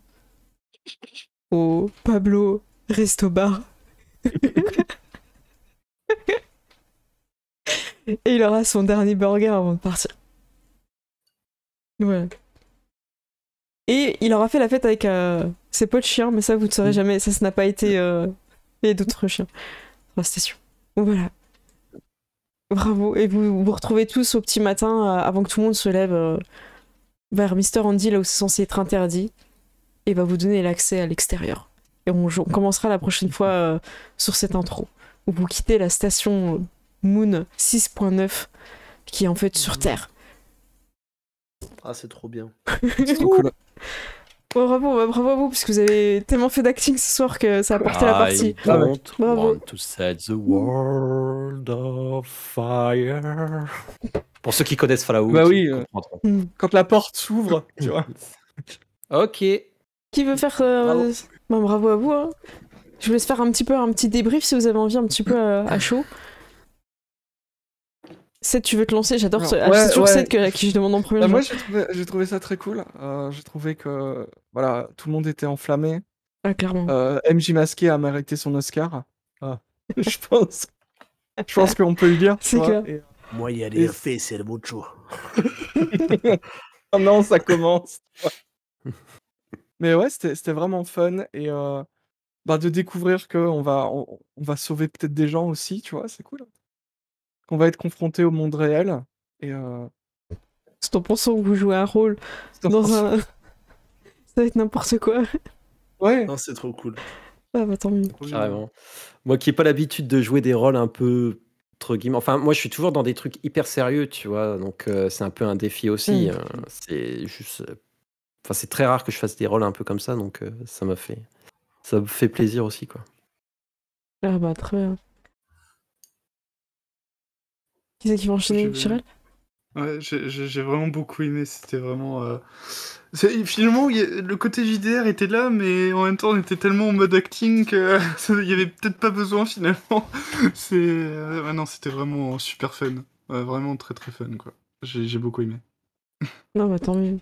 Au Pablo Resto Bar. Et il aura son dernier burger avant de partir. Voilà. Et il aura fait la fête avec ses potes chiens, mais ça vous ne saurez jamais, ça n'a pas été... Il y a d'autres chiens dans la station. Donc voilà. Bravo. Et vous vous retrouvez tous au petit matin, avant que tout le monde se lève, vers Mr. Andy, là où c'est censé être interdit, et va vous donner l'accès à l'extérieur. Et on commencera la prochaine fois sur cette intro, où vous quittez la station Moon 6.9, qui est en fait sur Terre. Ah, c'est trop bien. C'est trop cool. Oh, bravo à vous, parce que vous avez tellement fait d'acting ce soir que ça a porté la partie. I don't Bravo. want to set the world of fire. Pour ceux qui connaissent Fallout, bah oui, comprendront. Quand la porte s'ouvre, tu vois. Ok. Qui veut faire... Bravo. Bah, bravo à vous. Hein. Je vous laisse faire un petit débrief si vous avez envie, un petit peu à chaud. Seth, tu veux te lancer? J'adore c'est toujours Seth à qui je demande en premier. Moi, j'ai trouvé ça très cool. J'ai trouvé que voilà, tout le monde était enflammé. Ah, clairement. MJ Masqué a mérité son Oscar. Je pense qu'on peut lui dire. C'est clair. Moi, il y a rien fait, c'est le mucho. Oh non, ça commence. Mais ouais, c'était vraiment fun. Et de découvrir qu'on va sauver peut-être des gens aussi, tu vois, c'est cool. Qu'on va être confronté au monde réel. Et C'est en pensant que vous jouez un rôle dans un. Ça va être n'importe quoi. Ouais, Non, c'est trop cool. Ah bah tant mieux. Carrément. Moi qui n'ai pas l'habitude de jouer des rôles un peu entre guillemets. Enfin, moi je suis toujours dans des trucs hyper sérieux, tu vois. Donc c'est un peu un défi aussi. C'est juste. Enfin, c'est très rare que je fasse des rôles un peu comme ça, donc ça me fait plaisir aussi, quoi. Ah bah très bien. Qui c'est qui va enchaîner, Chirel? Ouais, j'ai vraiment beaucoup aimé, c'était vraiment... Finalement, le côté JDR était là, mais en même temps, on était tellement en mode acting qu'il y avait peut-être pas besoin, finalement. Ouais, non, c'était vraiment super fun. Ouais, vraiment très très fun, quoi. J'ai beaucoup aimé. Non bah tant mieux.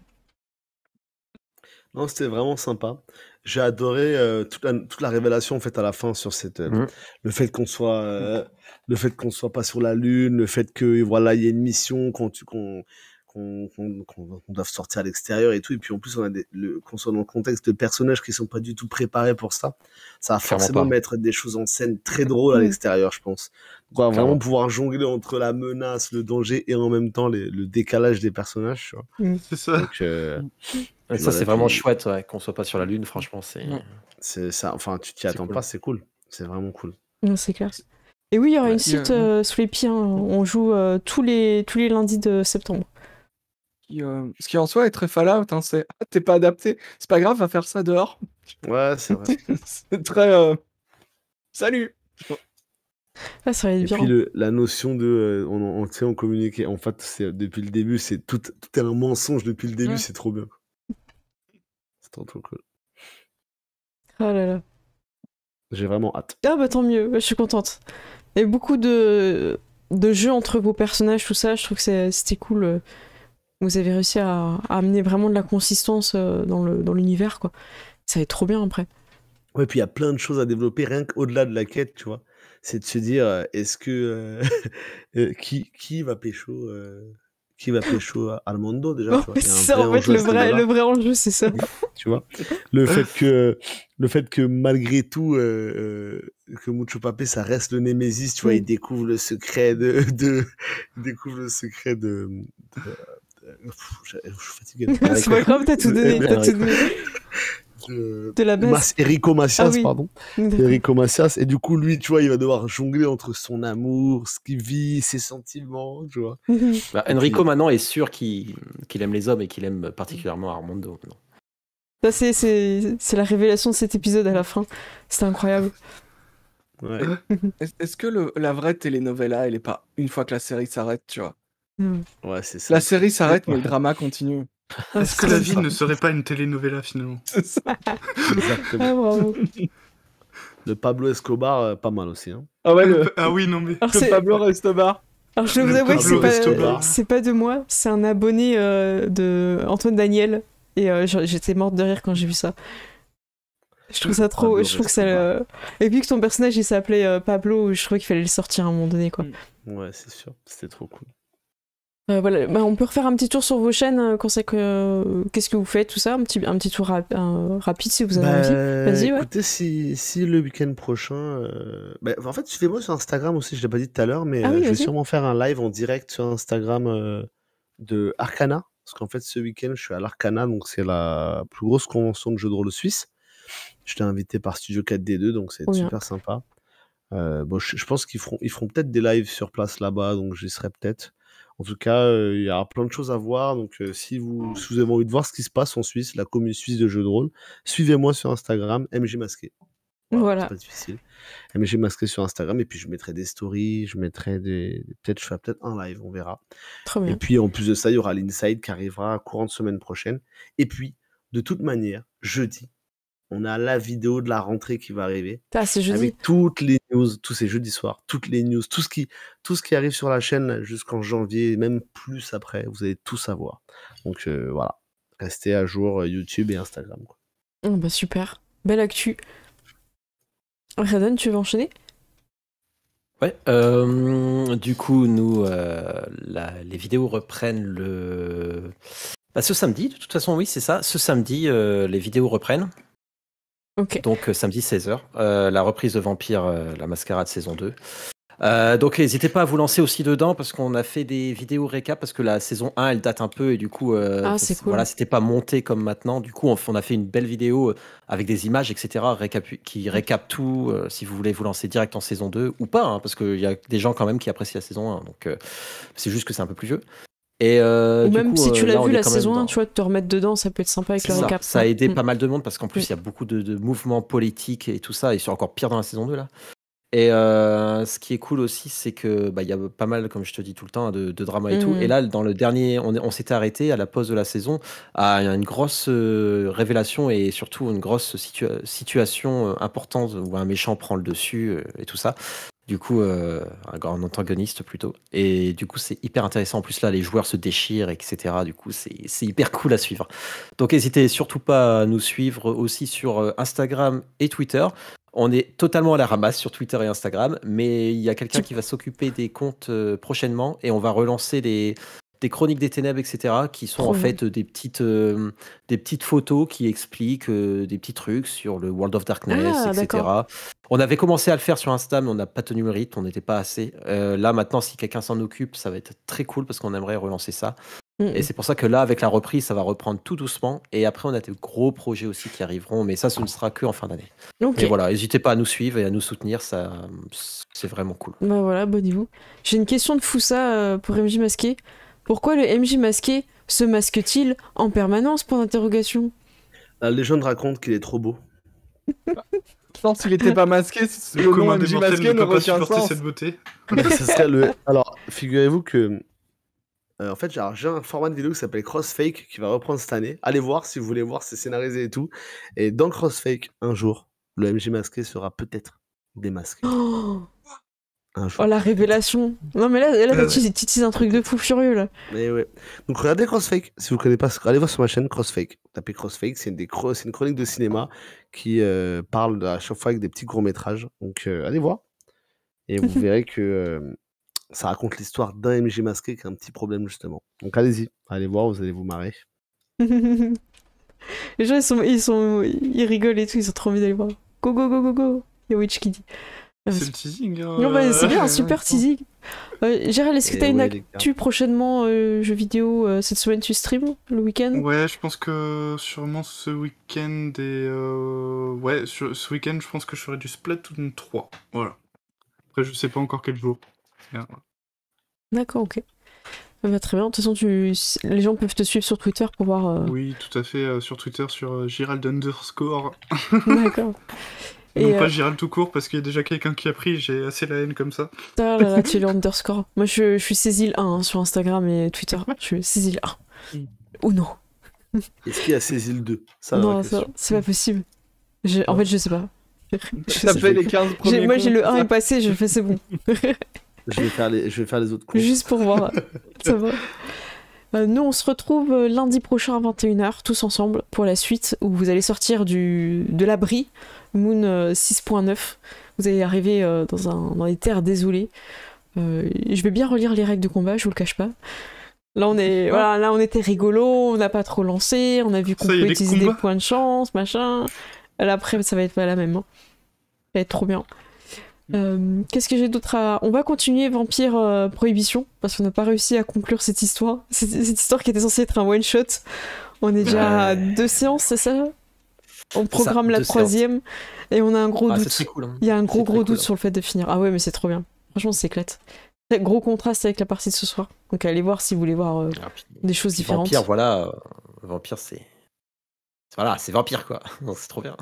Non, c'était vraiment sympa. J'ai adoré toute la révélation faite à la fin sur cette le fait qu'on soit pas sur la lune, le fait que voilà il y a une mission qu'on doive sortir à l'extérieur et tout, et puis en plus on a qu'on soit dans le contexte de personnages qui sont pas du tout préparés pour ça. Ça va forcément mettre des choses en scène très drôles à l'extérieur, je pense. On va vraiment pouvoir jongler entre la menace, le danger et en même temps le décalage des personnages, tu vois. C'est ça. Donc, ça, c'est vraiment chouette, ouais, qu'on soit pas sur la Lune, franchement, c'est ça. Enfin, tu t'y attends pas, c'est cool. C'est vraiment cool. Non, c'est clair. Et oui, il y aura une suite sous les pieds. On joue tous les lundis de septembre. Ce qui en soi est très Fallout, hein, c'est t'es pas adapté, c'est pas grave, va faire ça dehors. Ouais, c'est vrai. C'est très salut. Ah, ça va être bien. Et puis la notion de on communiquait. En fait, depuis le début, c'est tout est un mensonge depuis le début, c'est trop bien. C'est trop cool. Oh là là. J'ai vraiment hâte. Ah bah tant mieux, je suis contente. Il y a beaucoup de jeux entre vos personnages, tout ça, je trouve que c'était cool. Vous avez réussi à amener vraiment de la consistance dans l'univers, quoi. Ça va être trop bien après. Ouais, puis il y a plein de choses à développer, rien qu'au-delà de la quête, tu vois. C'est de se dire, est-ce que qui va pécho Armando déjà, tu vois. C'est ça, en fait, le vrai enjeu, c'est ça. Tu vois, le fait que malgré tout, que Mucho Pape, ça reste le Némésis, tu vois, il découvre le secret de je suis fatigué. C'est pas grave, t'as tout donné. De la base. Enrico Macias, pardon. Enrico Macias. Et du coup, lui, tu vois, il va devoir jongler entre son amour, ce qu'il vit, ses sentiments, tu vois. Enrico, maintenant, est sûr qu'il aime les hommes et qu'il aime particulièrement Armando. Ça, c'est la révélation de cet épisode à la fin. C'était incroyable. Ouais. Est-ce que la vraie telenovela, elle est pas une fois que la série s'arrête, tu vois? Ouais, c'est ça. La série s'arrête, mais le drama continue. Est-ce que la vie ne serait pas une telenovela finalement? C'est ça. Exactement. Ah, bravo. Le Pablo Escobar, pas mal aussi. Hein. Ah ouais, ah oui, non mais... Le Pablo Escobar. Alors je vous avoue que c'est pas de moi, c'est un abonné de Antoine Daniel. Et j'étais morte de rire quand j'ai vu ça. Je trouve ça trop... Je trouve que ça... Et puis que ton personnage il s'appelait Pablo, je trouvais qu'il fallait le sortir à un moment donné, quoi. Ouais, c'est sûr. C'était trop cool. Voilà, on peut refaire un petit tour sur vos chaînes, qu'est-ce que vous faites, tout ça, un petit tour rapide si vous avez envie. Vas-y, ouais. Écoutez, si le week-end prochain, en fait, suivez-moi sur Instagram aussi, je l'ai pas dit tout à l'heure, mais je vais sûrement faire un live en direct sur Instagram de Arcana, parce qu'en fait, ce week-end, je suis à l'Arcana, donc c'est la plus grosse convention de jeux de rôle suisse. J'étais invité par Studio 4D2, donc c'est super sympa. Je pense qu'ils feront peut-être des lives sur place là-bas, donc j'y serai peut-être. En tout cas, il y aura plein de choses à voir. Donc, si vous avez envie de voir ce qui se passe en Suisse, la commune suisse de jeux de rôle, suivez-moi sur Instagram, MG Masqué. Voilà. C'est pas difficile. MG Masqué sur Instagram. Et puis, je mettrai des stories, je ferai peut-être un live, on verra. Trop bien. Et puis, en plus de ça, il y aura l'Inside qui arrivera courant de semaine prochaine. Et puis, de toute manière, jeudi, on a la vidéo de la rentrée qui va arriver. C'est jeudi. Avec toutes les news, tous ces jeudis soirs, toutes les news, tout ce qui arrive sur la chaîne jusqu'en janvier, même plus après, vous allez tout savoir. Donc voilà, restez à jour YouTube et Instagram. Quoi. Oh, super, belle actu. Radan, tu veux enchaîner? Ouais, du coup, nous, les vidéos reprennent ce samedi, de toute façon, oui, c'est ça. Ce samedi, les vidéos reprennent. Ok. Donc samedi 16h, la reprise de Vampire, la Mascarade saison 2. Donc n'hésitez pas à vous lancer aussi dedans parce qu'on a fait des vidéos récap parce que la saison 1 elle date un peu et du coup C'est cool. voilà, c'était pas monté comme maintenant. Du coup on a fait une belle vidéo avec des images etc. qui récap tout si vous voulez vous lancer direct en saison 2 ou pas hein, parce qu'il y a des gens quand même qui apprécient la saison 1 donc c'est juste que c'est un peu plus vieux. Et Ou du même coup, si tu l'as là, on vu est la quand même saison 1, dans- tu vois, de te remettre dedans, ça peut être sympa avec C'est le ça. récap. Ça a aidé Mm. pas mal de monde parce qu'en plus il y a beaucoup de mouvements politiques et tout ça et c'est encore pire dans la saison 2 là. Et ce qui est cool aussi, c'est que il y a pas mal, comme je te dis tout le temps, de drama et tout. Et Mm. là, dans le dernier, on s'était arrêté à la pause de la saison à une grosse révélation et surtout une grosse situation importante où un méchant prend le dessus et tout ça. Du coup, un grand antagoniste plutôt. Et du coup, c'est hyper intéressant. En plus, là, les joueurs se déchirent, etc. Du coup, c'est hyper cool à suivre. Donc, n'hésitez surtout pas à nous suivre aussi sur Instagram et Twitter. On est totalement à la ramasse sur Twitter et Instagram, mais il y a quelqu'un qui va s'occuper des comptes prochainement et on va relancer des chroniques des ténèbres, etc., qui sont Trop en bien. fait des petites photos qui expliquent des petits trucs sur le World of Darkness, Ah, etc. d'accord. On avait commencé à le faire sur Insta, mais on n'a pas tenu le rythme, on n'était pas assez. Là, maintenant, si quelqu'un s'en occupe, ça va être très cool parce qu'on aimerait relancer ça. Et Mm. c'est pour ça que là, avec la reprise, ça va reprendre tout doucement. Et après, on a des gros projets aussi qui arriveront, mais ça, ce ne sera que en fin d'année. Ok. Mais voilà, n'hésitez pas à nous suivre et à nous soutenir, ça, c'est vraiment cool. Bah voilà, abonnez-vous. J'ai une question de Foussa pour MJ Masqué. Pourquoi le MJ Masqué se masque-t-il en permanence, point d'interrogation? La légende raconte qu'il est trop beau. Je pense qu'il était pas masqué, Le le nom commun des MJ mortels masqué ne ne peut pas retient supporter sens. cette beauté. Ce serait le. Alors, figurez-vous que. En fait, j'ai un format de vidéo qui s'appelle Crossfake qui va reprendre cette année. Allez voir si vous voulez voir, c'est scénarisé et tout. Et dans Crossfake, un jour, le MJ masqué sera peut-être démasqué. Oh, Un jour. la révélation. Non mais là Ouais. tu utilises un truc de fou furieux là. Mais ouais. Donc regardez Crossfake. Si vous connaissez pas, allez voir sur ma chaîne Crossfake. Tapez Crossfake, c'est une chronique de cinéma qui parle à chaque fois avec des petits courts-métrages. Donc allez voir. Et vous verrez que ça raconte l'histoire d'un MJ masqué qui a un petit problème justement. Donc allez-y, allez voir, vous allez vous marrer. Les gens ils rigolent et tout, ils ont trop envie d'aller voir. Go go go go go. Il y a Witch qui dit. C'est le teasing. Hein. Non bah c'est bien, Ouais, super ouais. teasing. Gérald, est-ce que Et t'as une ouais, les gars. actu prochainement jeux vidéo cette semaine tu stream le week-end? Ouais, je pense que sûrement ce week-end et ouais, ce week-end, je pense que je ferai du Splatoon 3. Voilà. Après, je sais pas encore quel jour. Bien, voilà. D'accord, ok. Bah, très bien. De toute façon, les gens peuvent te suivre sur Twitter pour voir. Oui, tout à fait. Sur Twitter, sur Girald _. D'accord. Non, Et pas Girald tout court, parce qu'il y a déjà quelqu'un qui a pris. J'ai assez la haine comme ça. là, tu es le underscore. Moi, je suis Cécile1 sur Instagram et Twitter. Je suis Cécile1. Ou non. Est-ce qu'il y a Cécile 2? Ça, la Non, vraie ça, question. c'est pas possible. En fait, je sais pas. Ça fait les 15 premiers Moi, j'ai comptes, le 1 ça. est passé, je fais c'est bon. Je vais faire les autres comptes. Juste pour voir. Ça va. Nous, on se retrouve lundi prochain à 21h, tous ensemble, pour la suite, où vous allez sortir de l'abri, Moon 6.9. Vous allez arriver dans des terres désolées. Je vais bien relire les règles de combat, je vous le cache pas. Là, on était rigolo, on n'a pas trop lancé, on a vu qu'on Ça y est, peut les utiliser des combats. points de chance, machin. Là, après, ça va être pas la même. Hein. Ça va être trop bien. Qu'est-ce que j'ai d'autre à... On va continuer Vampire Prohibition, parce qu'on n'a pas réussi à conclure cette histoire. Cette histoire qui était censée être un one-shot. On est déjà à 2 séances, c'est ça? On programme la 2 troisième, et on a un gros Ah, c'est doute. très cool. Hein. Il y a un C'est gros très doute cool. sur le fait de finir. Ah ouais, mais c'est trop bien. Franchement, ça s'éclate. Très gros contraste avec la partie de ce soir. Donc allez voir si vous voulez voir Ah, puis- des choses puis différentes. Vampire, voilà. Vampire, voilà, c'est Vampire, quoi. Donc, c'est trop bien.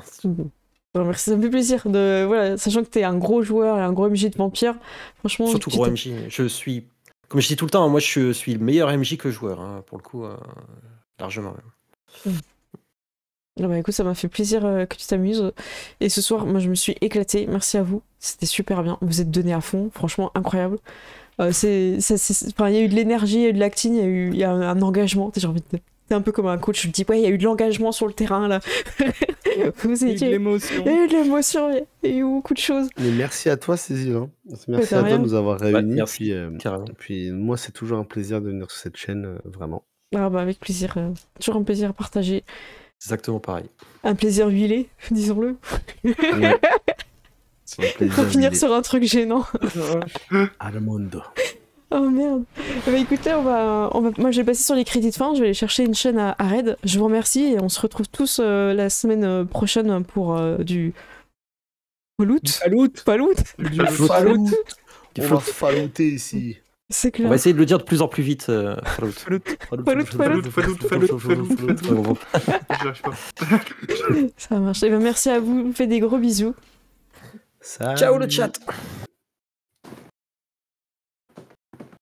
Merci, ça me fait plaisir. Voilà, sachant que t'es un gros joueur et un gros MJ de Vampire, franchement... Surtout tu gros t'es- MJ. Je suis, comme je dis tout le temps, moi je suis le meilleur MJ que joueur, hein, pour le coup, largement même. Ah bah écoute, ça m'a fait plaisir que tu t'amuses. Et ce soir, moi je me suis éclatée. Merci à vous. C'était super bien. Vous êtes donnés à fond. Franchement, incroyable. Enfin, il y a eu de l'énergie, il y a eu de l'acting, il y a un engagement. J'ai envie de... C'est un peu comme un coach. Je me dis, ouais, il y a eu de l'engagement sur le terrain là. Vous Il y a eu de étiez... l'émotion. Il y a eu de l'émotion, il y a eu beaucoup de choses. Mais merci à toi, Cécile. Hein. Merci de à toi rien. de nous avoir réunis. merci, carrément. Puis moi, c'est toujours un plaisir de venir sur cette chaîne, vraiment. Ah bah avec plaisir. Toujours un plaisir à partager. Exactement pareil. Un plaisir huilé, disons-le. C'est un On plaisir. va finir d'idée. sur un truc gênant. Armando. Oh merde. Bah écoutez, moi je vais passer sur les crédits de fin, je vais aller chercher une chaîne à Red. Je vous remercie et on se retrouve tous la semaine prochaine pour du Fallout. Fallout. Du Fallout. On va falouter ici. C'est On clair. va essayer de le dire de plus en plus vite. Fallout. J'arrive pas. Ça marche. Et ben merci à vous, je vous fais des gros bisous. Ciao le chat.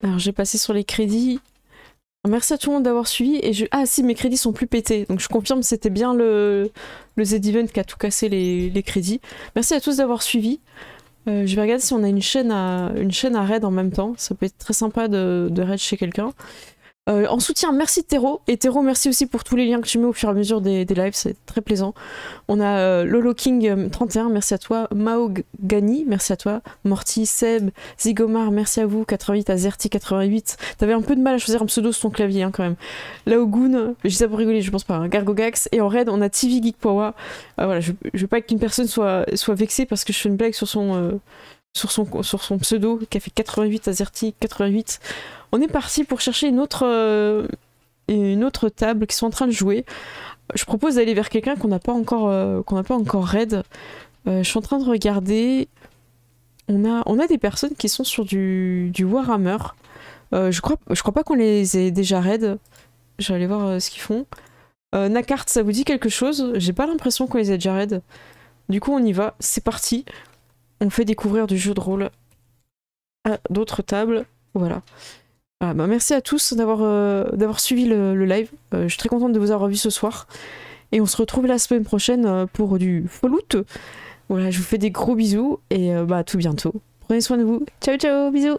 Alors j'ai passé sur les crédits. Merci à tout le monde d'avoir suivi. Ah si, mes crédits sont plus pétés. Donc je confirme, c'était bien le Z-Event qui a tout cassé les crédits. Merci à tous d'avoir suivi. Je vais regarder si on a une chaîne à raid en même temps. Ça peut être très sympa de raid chez quelqu'un. En soutien, merci Tero. Et Tero, merci aussi pour tous les liens que tu mets au fur et à mesure des lives, c'est très plaisant. On a Lolo King 31, merci à toi. Mao Gani, merci à toi. Morty, Seb, Zigomar, merci à vous. 88, Azerty 88. T'avais un peu de mal à choisir un pseudo sur ton clavier quand même. Laogoon, je dis ça pour rigoler, je pense pas. Hein. Gargogax. Et en raid, on a TV Geek Power. Voilà, je veux pas qu'une personne soit vexée parce que je fais une blague sur son pseudo qui a fait 88, Azerty 88. On est parti pour chercher une autre table qui sont en train de jouer. Je propose d'aller vers quelqu'un qu'on n'a pas encore raid. Je suis en train de regarder. On a des personnes qui sont sur du Warhammer. Je crois pas qu'on les ait déjà raid. Je vais aller voir ce qu'ils font. Nakart, ça vous dit quelque chose? J'ai pas l'impression qu'on les ait déjà raid. Du coup, on y va. C'est parti. On fait découvrir du jeu de rôle à d'autres tables. Voilà. Merci à tous d'avoir suivi le live. Je suis très contente de vous avoir revu ce soir. Et on se retrouve la semaine prochaine pour du Fallout. Voilà, je vous fais des gros bisous et à tout bientôt. Prenez soin de vous. Ciao, ciao, bisous.